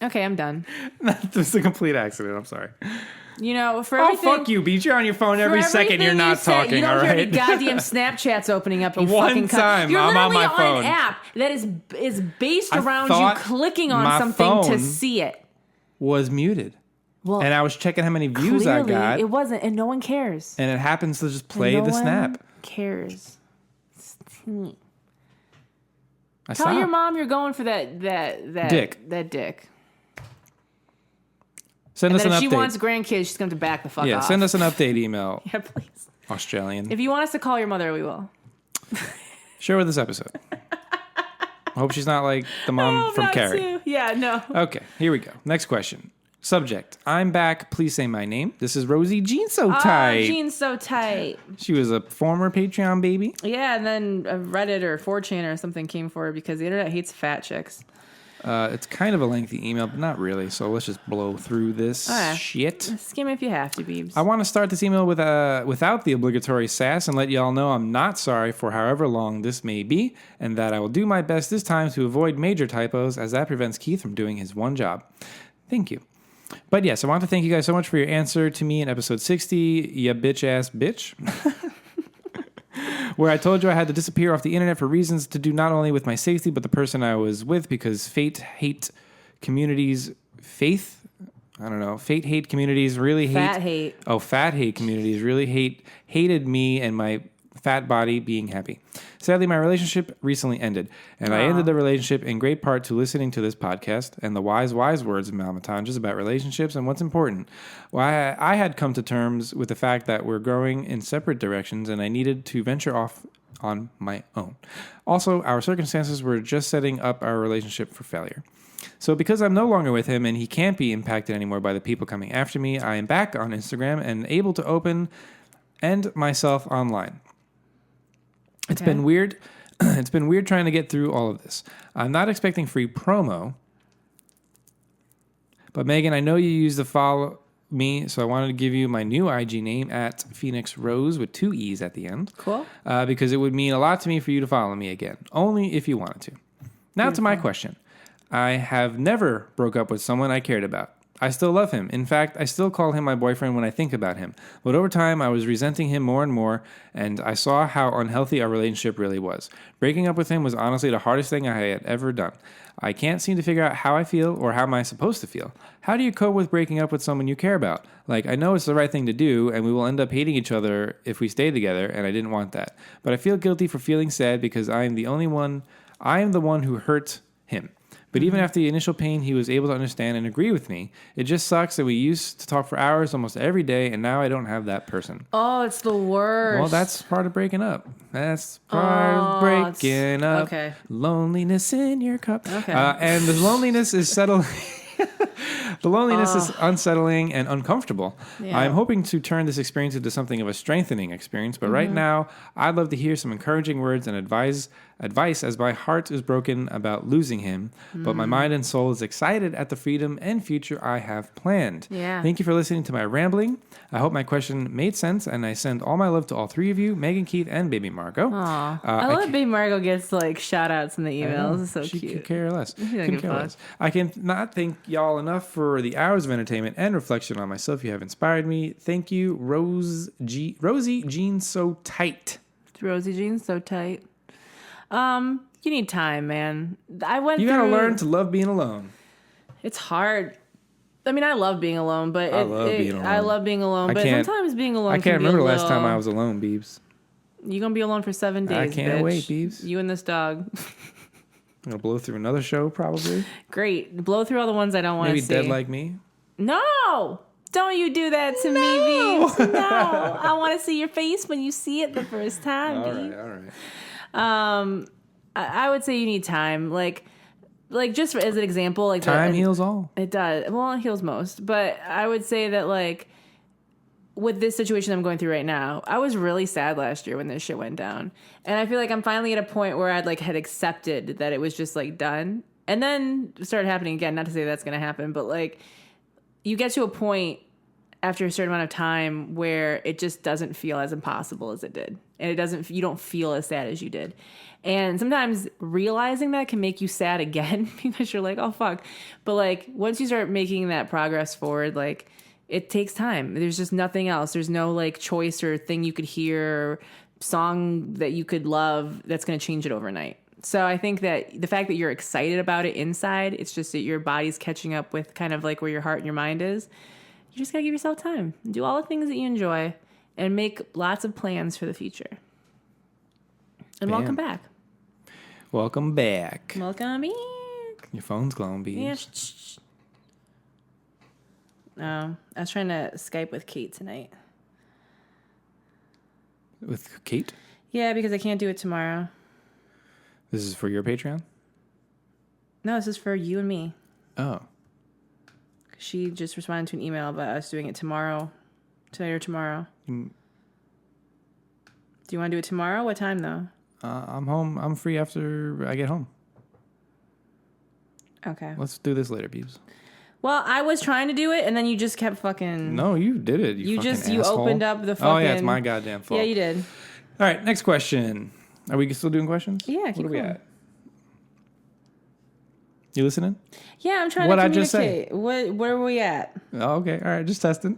Okay, I'm done. That was a complete accident. I'm sorry. For everything... Oh, fuck you, Beeps. You're on your phone every second. You're not talking, all right? You don't hear any goddamn Snapchats opening up, you One fucking time, You're I'm on literally my phone. an app that is based around you thought clicking on my something to phone see it. Was muted. Well, and I was checking how many views I got. It wasn't, and no one cares. And it happens to just play the snap. Cares. I Tell your mom you're going for that dick. That dick. Send us an update. If she wants grandkids, she's going to back the fuck off. Yeah, send us an update email. Yeah, please. Australian. If you want us to call your mother, we will. Share with this episode. I hope she's not like the mom from Carrie. Yeah, no. Okay, here we go. Next question. Subject. I'm back. Please say my name. This is Rosie Jean So Tight. Jean So Tight. She was a former Patreon baby. Yeah, and then Reddit or 4chan or something came for her because the internet hates fat chicks. It's kind of a lengthy email, but not really. So let's just blow through this shit. Skim if you have to, Beebs. I want to start this email with without the obligatory sass and let y'all know I'm not sorry for however long this may be, and that I will do my best this time to avoid major typos, as that prevents Keith from doing his one job. Thank you. But yes, I want to thank you guys so much for your answer to me in episode 60, ya bitch-ass bitch. Where I told you I had to disappear off the internet for reasons to do not only with my safety, but the person I was with, because fate hate communities really hate... Fat hate. Oh, fat hate communities really hated me and my fat body being happy. Sadly, my relationship recently ended, and I ended the relationship in great part to listening to this podcast and the wise words of Mama Tanjas about relationships and what's important. Well, I had come to terms with the fact that we're growing in separate directions, and I needed to venture off on my own. Also, our circumstances were just setting up our relationship for failure. So because I'm no longer with him and he can't be impacted anymore by the people coming after me, I am back on Instagram and able to open and myself online. It's been weird. It's been weird trying to get through all of this. I'm not expecting free promo. But Megan, I know you used to follow me, so I wanted to give you my new IG name at Phoenix Rose with 2 E's at the end. Cool. Because it would mean a lot to me for you to follow me again. Only if you wanted to. Now to my question. I have never broke up with someone I cared about. I still love him. In fact, I still call him my boyfriend when I think about him. But over time, I was resenting him more and more, and I saw how unhealthy our relationship really was. Breaking up with him was honestly the hardest thing I had ever done. I can't seem to figure out how I feel or how am I supposed to feel. How do you cope with breaking up with someone you care about? Like, I know it's the right thing to do, and we will end up hating each other if we stay together, and I didn't want that. But I feel guilty for feeling sad because I am the one who hurt him. But even after the initial pain, he was able to understand and agree with me. It just sucks that we used to talk for hours almost every day, and now I don't have that person. Oh, it's the worst. Well, that's part of breaking up. That's part of breaking up. Okay. Loneliness in your cup. Okay. And the loneliness is settling. The loneliness is unsettling and uncomfortable. Yeah. I'm hoping to turn this experience into something of a strengthening experience, but right now, I'd love to hear some encouraging words and advice as my heart is broken about losing him, but my mind and soul is excited at the freedom and future I have planned. Yeah. Thank you for listening to my rambling. I hope my question made sense, and I send all my love to all 3 of you, Megan, Keith, and baby Margot. Aw. I love baby Margot gets shout outs in the emails. It's so she cute. Could care less. She doesn't give a fuck. I can not thank y'all enough for the hours of entertainment and reflection on myself. You have inspired me. Thank you, Rosie Jean So Tight. Rosie Jean So Tight. You need time, man. You gotta learn to love being alone. It's hard. I mean, I love being alone, but I love being alone. But sometimes being alone. I can't remember the last time I was alone, Beebs. You're gonna be alone for 7 days. I can't bitch. wait, Beebs. You and this dog. I'm gonna blow through another show, probably. Great. Blow through all the ones I don't want to see. Maybe Dead Like Me. No! Don't you do that to me, Beebs. No. I want to see your face when you see it the first time, All right. I would say you need time. Like just as an example, like time heals all. It does. Well, it heals most. But I would say that like with this situation I'm going through right now, I was really sad last year when this shit went down. And I feel like I'm finally at a point where I'd like had accepted that it was just like done. And then it started happening again. Not to say that's going to happen, but like you get to a point after a certain amount of time where it just doesn't feel as impossible as it did. And you don't feel as sad as you did. And sometimes realizing that can make you sad again because you're like, oh, fuck. But like once you start making that progress forward, like it takes time. There's just nothing else. There's no like choice or thing you could hear or song that you could love that's going to change it overnight. So I think that the fact that you're excited about it inside, it's just that your body's catching up with kind of like where your heart and your mind is. You just got to give yourself time. Do all the things that you enjoy and make lots of plans for the future. And welcome back. Welcome back. Welcome back. Your phone's glowing, Beebs. Yeah. I was trying to Skype with Kate tonight. With Kate? Yeah, because I can't do it tomorrow. This is for your Patreon? No, this is for you and me. Oh. She just responded to an email about us doing it tomorrow. Tonight or tomorrow. Do you want to do it tomorrow? What time, though? I'm home. I'm free after I get home. Okay. Let's do this later, Beebs. Well, I was trying to do it, and then you just kept fucking... No, you did it, you opened up the fucking... Oh, yeah, it's my goddamn fault. Yeah, you did. All right, next question. Are we still doing questions? Yeah, What keep are we going. at? You listening? Yeah, I'm trying What'd to I just say? communicate. Where are we at? Oh, okay. All right, just testing.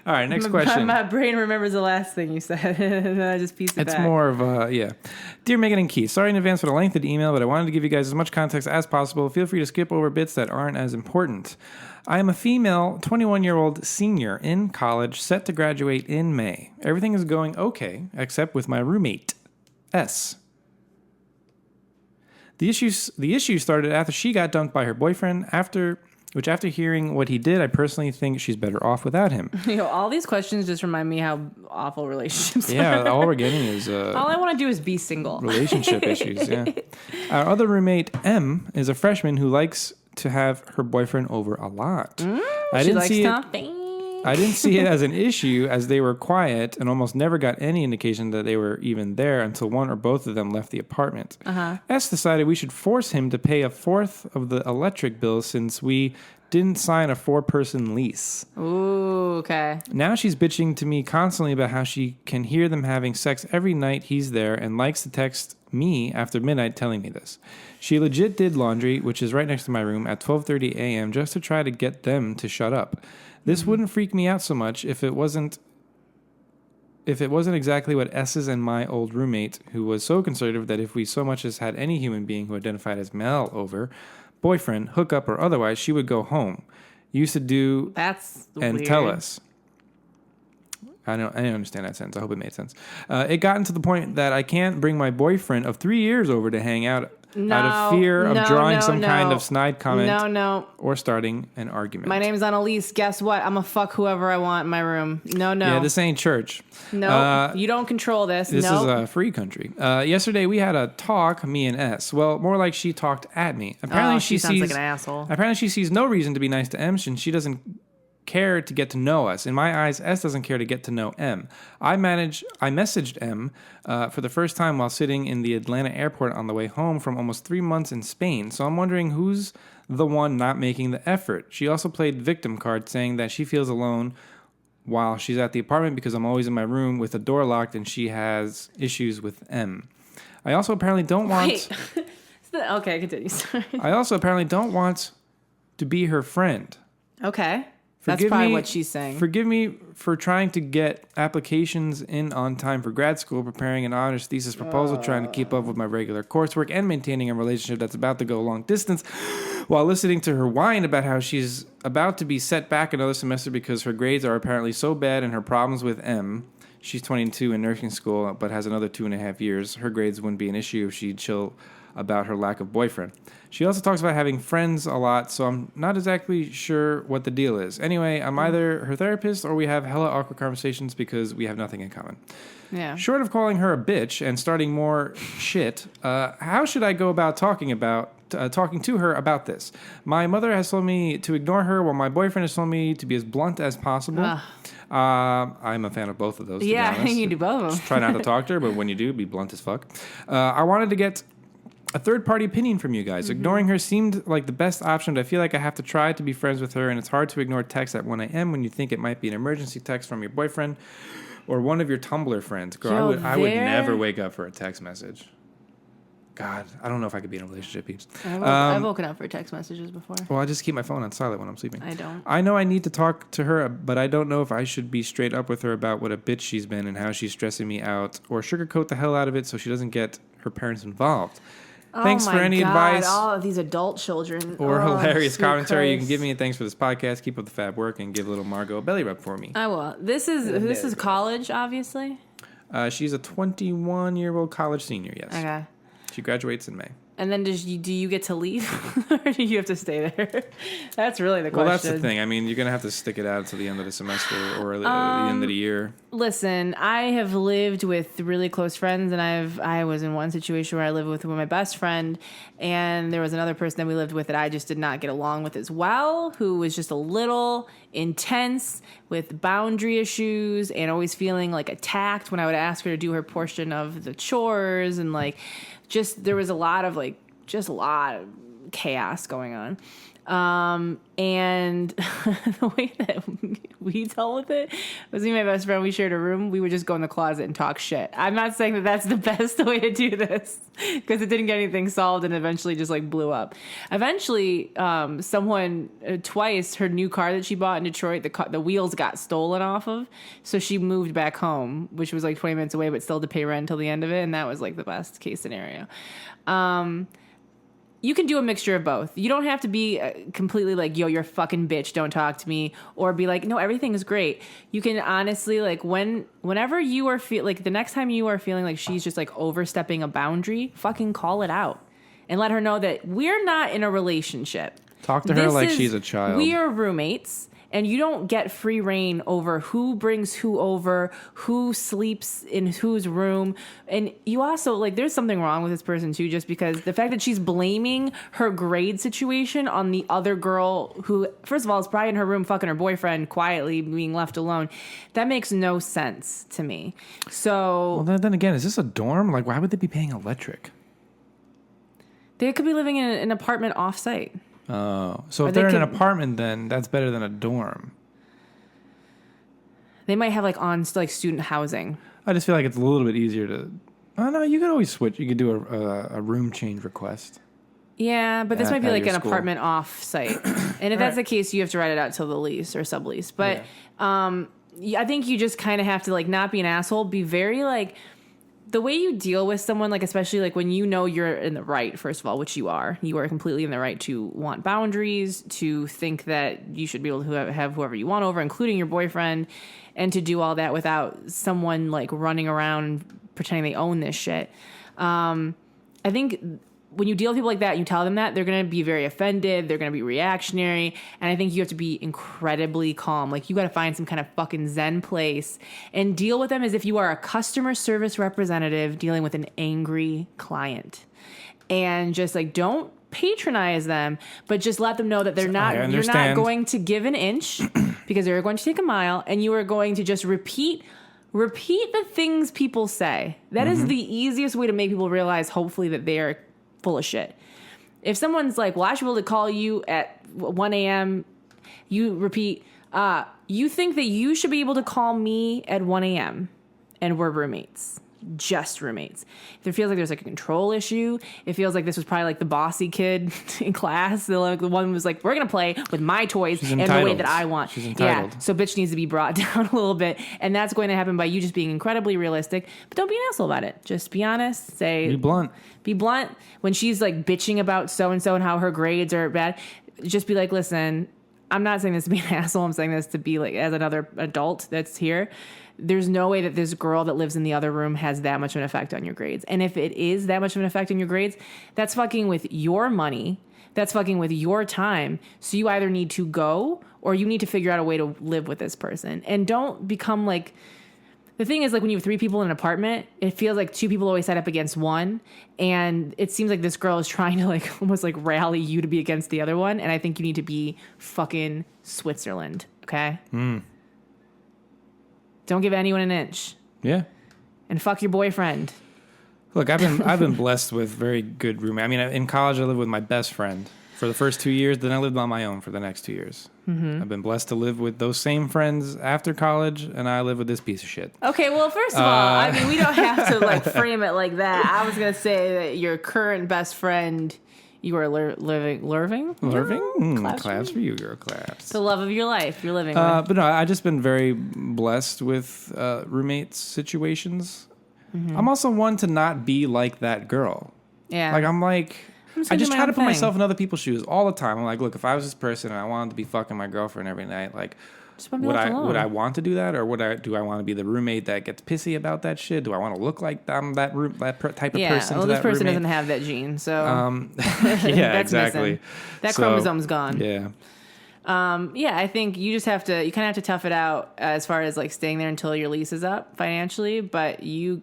All right, next question. My brain remembers the last thing you said, and I just pieced it back. It's more of yeah. Dear Megan and Keith, sorry in advance for the length of the email, but I wanted to give you guys as much context as possible. Feel free to skip over bits that aren't as important. I am a female 21-year-old senior in college set to graduate in May. Everything is going okay, except with my roommate, S. The issue started after she got dumped by her boyfriend, after hearing what he did, I personally think she's better off without him. All these questions just remind me how awful relationships are. Yeah, all we're getting is... all I want to do is be single. Relationship issues, yeah. Our other roommate, M, is a freshman who likes to have her boyfriend over a lot. I didn't see it as an issue, as they were quiet and almost never got any indication that they were even there until one or both of them left the apartment. S decided we should force him to pay a fourth of the electric bill since we didn't sign a 4-person lease. Ooh, okay. Now she's bitching to me constantly about how she can hear them having sex every night he's there and likes to text me after midnight telling me this. She legit did laundry, which is right next to my room, at 12:30 a.m. just to try to get them to shut up. This wouldn't freak me out so much if it wasn't exactly what S's and my old roommate, who was so conservative that if we so much as had any human being who identified as male over, boyfriend, hookup, or otherwise, she would go home. Used to do That's and weird. Tell us. I didn't understand that sentence. I hope it made sense. It gotten to the point that I can't bring my boyfriend of 3 years over to hang out out of fear of drawing some kind of snide comment or starting an argument. My name's Annalise. Guess what? I'm going to fuck whoever I want in my room. No. Yeah, this ain't church. No, you don't control this. This is a free country. Yesterday we had a talk, me and S. Well, more like she talked at me. Apparently she sounds like an asshole. Apparently she sees no reason to be nice to M, and she doesn't care to get to know us. In my eyes, S doesn't care to get to know M. I messaged M for the first time while sitting in the Atlanta airport on the way home from almost 3 months in Spain. So I'm wondering who's the one not making the effort. She also played victim card, saying that she feels alone while she's at the apartment because I'm always in my room with the door locked and she has issues with M. I also apparently don't want... Wait. Okay, continue. Sorry. I also apparently don't want to be her friend. Okay. That's probably what she's saying. Forgive me for trying to get applications in on time for grad school, preparing an honors thesis proposal, trying to keep up with my regular coursework, and maintaining a relationship that's about to go long distance, while listening to her whine about how she's about to be set back another semester because her grades are apparently so bad and her problems with M. She's 22 in nursing school, but has another 2.5 years. Her grades wouldn't be an issue if she'd chill about her lack of boyfriend. She also talks about having friends a lot, so I'm not exactly sure what the deal is. Anyway, I'm either her therapist or we have hella awkward conversations because we have nothing in common. Yeah. Short of calling her a bitch and starting more shit, how should I go about talking to her about this? My mother has told me to ignore her, while my boyfriend has told me to be as blunt as possible. I'm a fan of both of those. Yeah, to be honest. You do both of them. Just try not to talk to her, but when you do, be blunt as fuck. I wanted to get a third-party opinion from you guys. Ignoring her seemed like the best option, but I feel like I have to try to be friends with her, and it's hard to ignore texts at 1 a.m. when you think it might be an emergency text from your boyfriend or one of your Tumblr friends. Girl, I would never wake up for a text message. God, I don't know if I could be in a relationship, peeps. I've woken up for text messages before. Well, I just keep my phone on silent when I'm sleeping. I don't. I know I need to talk to her, but I don't know if I should be straight up with her about what a bitch she's been and how she's stressing me out, or sugarcoat the hell out of it so she doesn't get her parents involved. Thanks for any advice. All of these adult children. Or hilarious commentary Christ. you can give me. And thanks for this podcast. Keep up the fab work and give little Margot a belly rub for me. I will. This is college, obviously. She's a 21-year-old college senior, yes. Okay. She graduates in May. And then do you get to leave? Or do you have to stay there? That's really the question. Well, that's the thing. I mean, you're going to have to stick it out until the end of the semester or the end of the year. Listen, I have lived with really close friends, and I was in one situation where I lived with my best friend, and there was another person that we lived with that I just did not get along with as well, who was just a little intense with boundary issues and always feeling like attacked when I would ask her to do her portion of the chores, and like just there was a lot of chaos going on. And the way that we dealt with it was me and my best friend, we shared a room. We would just go in the closet and talk shit. I'm not saying that that's the best way to do this because it didn't get anything solved and eventually just like blew up. Eventually, someone twice, her new car that she bought in Detroit, the wheels got stolen off of. So she moved back home, which was like 20 minutes away, but still to pay rent until the end of it. And that was like the best case scenario. You can do a mixture of both. You don't have to be completely like, yo, you're a fucking bitch, don't talk to me. Or be like, no, everything is great. You can honestly, like, whenever you are like the next time you are feeling like she's just like overstepping a boundary, fucking call it out. And let her know that we're not in a relationship. Talk to her like she's a child. We are roommates. And you don't get free reign over who brings who over, who sleeps in whose room. And you also, like, there's something wrong with this person, too, just because the fact that she's blaming her grade situation on the other girl who, first of all, is probably in her room fucking her boyfriend quietly being left alone. That makes no sense to me. So... Well, then again, is this a dorm? Like, why would they be paying electric? They could be living in an apartment off-site. Oh, so if they're in an apartment, then that's better than a dorm. They might have like student housing. I just feel like it's a little bit easier to. Oh no, you could always switch. You could do a room change request. Yeah, but this might be like an apartment off site, and if that's the Right. case, you have to write it out till the lease or sublease. But I think you just kind of have to like not be an asshole. Be very like. The way you deal with someone, like especially like when you know you're in the right, first of all, which you are completely in the right to want boundaries, to think that you should be able to have whoever you want over, including your boyfriend, and to do all that without someone like running around pretending they own this shit. I think when you deal with people like that, you tell them that, they're going to be very offended. They're going to be reactionary. And I think you have to be incredibly calm. Like, you got to find some kind of fucking zen place and deal with them as if you are a customer service representative dealing with an angry client. And just, like, don't patronize them, but just let them know that you're not going to give an inch because they're going to take a mile, and you are going to just repeat the things people say. That is the easiest way to make people realize, hopefully, that they are full of shit. If someone's like, well, I should be able to call you at 1 a.m., you repeat, you think that you should be able to call me at 1 a.m. and we're roommates. just roommates. If it feels like there's like a control issue, it feels like this was probably like the bossy kid in class. The one who was like, we're going to play with my toys and the way that I want. She's entitled. Yeah. So bitch needs to be brought down a little bit. And that's going to happen by you just being incredibly realistic. But don't be an asshole about it. Just be honest. Be blunt. Be blunt. When she's like bitching about so-and-so and how her grades are bad, just be like, listen, I'm not saying this to be an asshole. I'm saying this to be like as another adult that's here. There's no way that this girl that lives in the other room has that much of an effect on your grades. And if it is that much of an effect on your grades, that's fucking with your money. That's fucking with your time. So you either need to go or you need to figure out a way to live with this person. And don't become like... The thing is, like, when you have 3 people in an apartment, it feels like 2 people always set up against one. And it seems like this girl is trying to, like, almost, like, rally you to be against the other one. And I think you need to be fucking Switzerland, okay? Don't give anyone an inch. Yeah. And fuck your boyfriend. Look, I've been blessed with very good roommate. I mean, in college, I lived with my best friend for the first 2 years. Then I lived on my own for the next 2 years. I've been blessed to live with those same friends after college, and I live with this piece of shit. Okay, well, first of all, I mean, we don't have to like frame it like that. I was gonna say that your current best friend, you are living. Claps for you, girl. Claps. The love of your life, you're living with. But no, I just been very blessed with roommate situations. I'm also one to not be like that girl. Yeah, I just try to put myself in other people's shoes all the time. I'm like, look, if I was this person and I wanted to be fucking my girlfriend every night, like, would I want to do that, or do I want to be the roommate that gets pissy about that shit? Do I want to look like I'm that type of person? Yeah, well, this person doesn't have that gene, so yeah, exactly. Missing. That chromosome's gone. Yeah. Yeah, I think you kind of have to tough it out as far as like staying there until your lease is up financially, but you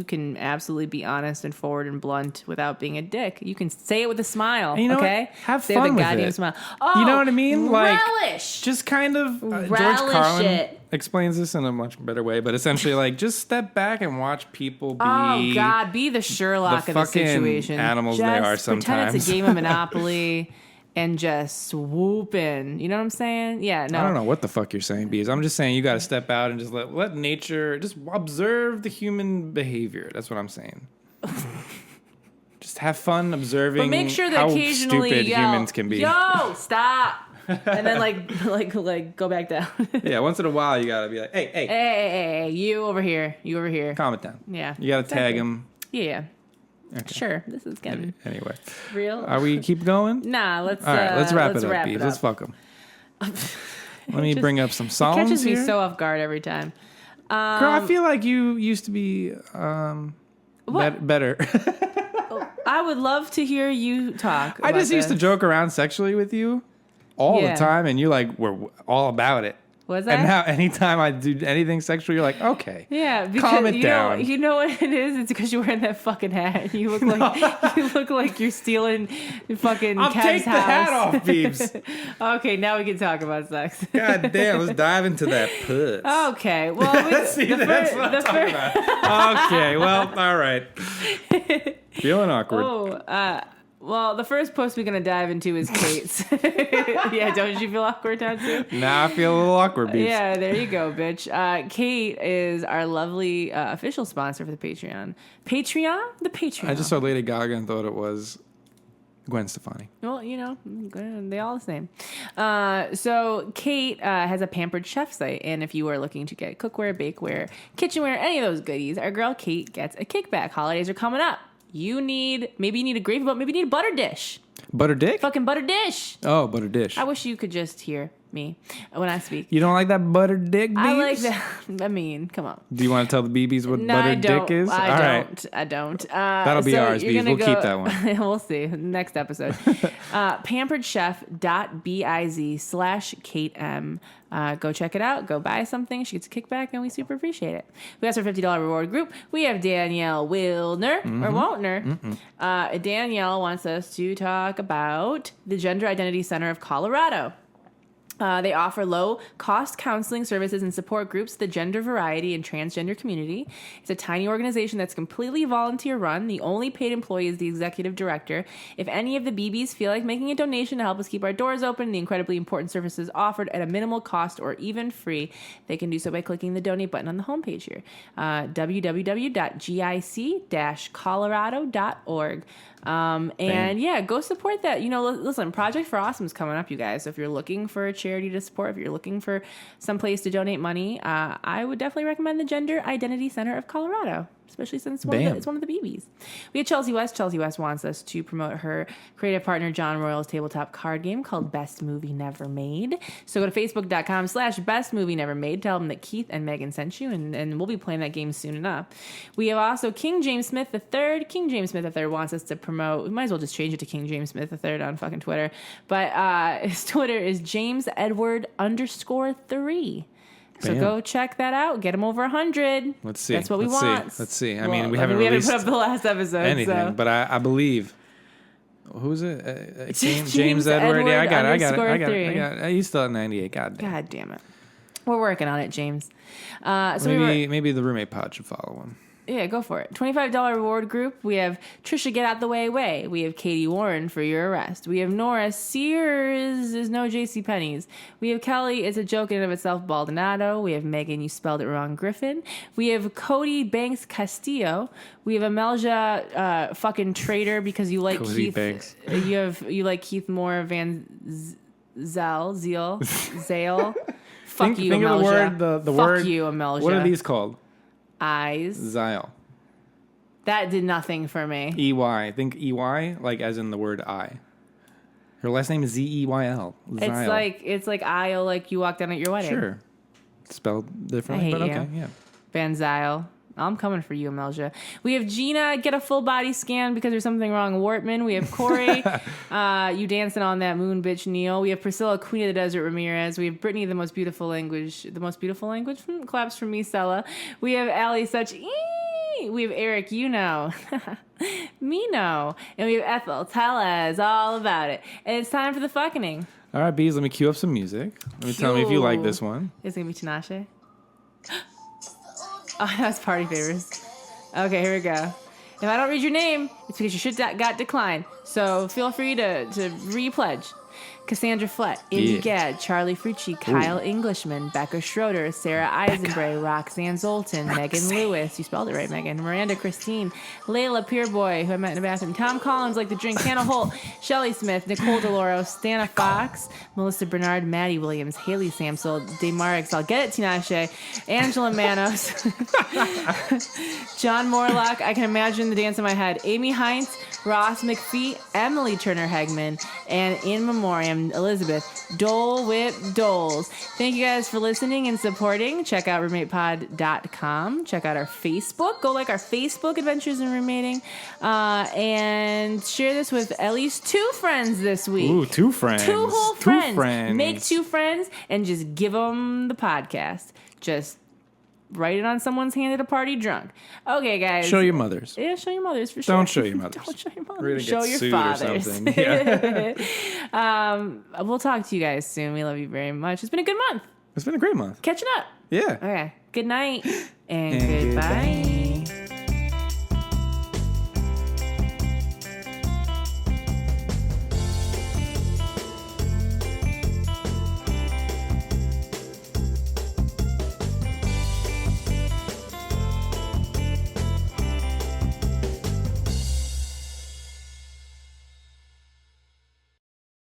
can absolutely be honest and forward and blunt without being a dick. You can say it with a smile, and you know okay? What? Have say fun with a with goddamn it. Smile. Oh, you know what I mean? Like, relish. Just kind of George Relish Carlin it. explains this in a much better way, but essentially, like, just step back and watch people be. Oh God, be the Sherlock the of the situation. Animals just they are sometimes. Pretend it's a game of Monopoly. And just swoop in. You know what I'm saying? Yeah, no. I don't know what the fuck you're saying, Bees. I'm just saying you got to step out and just let nature, just observe the human behavior. That's what I'm saying. Just have fun observing but make sure that how occasionally stupid yell, humans can be. Yo, stop. And then like go back down. Yeah, once in a while you got to be like, hey, you over here. calm it down. Yeah. You got to tag him. Yeah. Okay. Sure, this is getting anyway. real. Are we keep going? Nah, let's. All right, let's wrap it up, wrap Beebs. it up. Let's fuck them. Let me bring up some songs Catches me here. so off guard every time. Girl, I feel like you used to be better. I would love to hear you talk. I just used to joke around sexually with you all the time, and you were all about it. Was that? And now, anytime I do anything sexual, you're like, okay, yeah, because calm it down. You know what it is? It's because you're wearing that fucking hat. You look like you're stealing fucking I'll Kev's take the house. hat off, Beebs. Okay, now we can talk about sex. God damn, let's dive into that puss. Okay, well, that's what I'm talking about. Okay, well, all right. Feeling awkward. Well, the first post we're going to dive into is Kate's. Yeah, don't you feel awkward now, too? Now I feel a little awkward, Beebs. Yeah, there you go, bitch. Kate is our lovely official sponsor for the Patreon. The Patreon. I just saw Lady Gaga and thought it was Gwen Stefani. Well, they all the same. So Kate has a Pampered Chef site, and if you are looking to get cookware, bakeware, kitchenware, any of those goodies, our girl Kate gets a kickback. Holidays are coming up. Maybe you need a gravy boat, maybe you need a butter dish. Butter dick? Fucking butter dish. Oh, butter dish. I wish you could just hear me when I speak. You don't like that butter dick, Beebs? I like that. I mean, come on. Do you want to tell the BBs what butter dick is? I don't. That'll be ours, Beebs. We'll keep that one. We'll see. Next episode. pamperedchef.biz/KateM. Go check it out. Go buy something. She gets a kickback, and we super appreciate it. We got our $50 reward group. We have Danielle Wilner, or Waltner. Danielle wants us to talk about the Gender Identity Center of Colorado. They offer low-cost counseling services and support groups to the gender variety and transgender community. It's a tiny organization that's completely volunteer-run. The only paid employee is the executive director. If any of the BBs feel like making a donation to help us keep our doors open and the incredibly important services offered at a minimal cost or even free, they can do so by clicking the donate button on the homepage here, www.gic-colorado.org. And yeah, go support that. Listen, Project for Awesome is coming up, you guys. So if you're looking for a charity to support, if you're looking for some place to donate money, I would definitely recommend the Gender Identity Center of Colorado, especially since it's one of the BBs. We had Chelsea West. Chelsea West wants us to promote her creative partner John Royal's tabletop card game called Best Movie Never Made. So go to facebook.com/Best Movie Never Made. Tell them that Keith and Megan sent you, and we'll be playing that game soon enough. We have also King James Smith III. King James Smith III wants us to promote. We might as well just change it to King James Smith III on fucking Twitter. But his Twitter is JamesEdward_3. So go check that out. Get him over 100. Let's see. That's what we want. Let's see. I mean, we haven't put up the last episode. Anything, but I believe. Who's it? James Edward. Yeah, I got it. He's still at 98. God damn it. We're working on it, James. So maybe the Roommate Pod should follow him. Yeah, go for it. $25 reward group. We have Trisha Get Out the Way. We have Katie Warren for Your Arrest. We have Nora Sears is no JCPenney's. We have Kelly, It's a Joke in and of itself, Baldonado. We have Megan, You Spelled It Wrong, Griffin. We have Cody Banks Castillo. We have Amelja fucking traitor because you like Cody Keith. Banks. You like Keith Moore Van Zale. Fuck you, think Amelja. Of the Fuck word. you, Amelja. What are these called? Eyes. Zyle. That did nothing for me. EY. Think EY, like as in the word I. Her last name is Zeyl. It's like aisle, like you walk down at your wedding. Sure. Spelled differently, but okay, yeah. Van Zyle. I'm coming for you, Amelja. We have Gina, get a full body scan because there's something wrong. Wortman. We have Corey, you dancing on that moon, bitch, Neil. We have Priscilla, Queen of the Desert, Ramirez. We have Brittany, the most beautiful language. Claps from me, Stella. We have Allie, such. We have Eric, me know. And we have Ethel, tell us all about it. And it's time for the fucking. All right, bees, let me cue up some music. Tell me if you like this one. It's going to be Tinashe. Oh, that's Party Favors. Okay, here we go. If I don't read your name, it's because your shit got declined. So feel free to re-pledge. Cassandra Flett, Indy Gadd, Charlie Frucci, Kyle Englishman, Becca Schroeder, Sarah Eisenbray, Roxanne Zoltan, Megan Lewis, you spelled it right, Megan, Miranda Christine, Layla Peerboy, who I met in the bathroom, Tom Collins, like the drink, Hannah Holt, Shelly Smith, Nicole DeLoro, Stana Fox, Melissa Bernard, Maddie Williams, Haley Samsel, Demarix, I'll get it, Tinashe, Angela Manos, John Morlock, I can imagine the dance in my head, Amy Heinz, Ross McPhee, Emily Turner Hegman, and in memoriam, Elizabeth Dole Whip Doles. Thank you guys for listening and supporting. Check out roommatepod.com. Check out our Facebook. Go like our Facebook, Adventures in Roommating. And share this with at least 2 friends this week. Ooh, 2 friends. 2 whole friends. Make 2 friends and just give them the podcast. Just write it on someone's hand at a party drunk. Okay, guys. Show your mothers. Yeah, show your mothers for sure. Don't show your mothers. Don't show your mothers. We're gonna show get your sued fathers. Or something. Yeah. We'll talk to you guys soon. We love you very much. It's been a good month. It's been a great month. Catching up. Yeah. Okay. Good night and goodbye.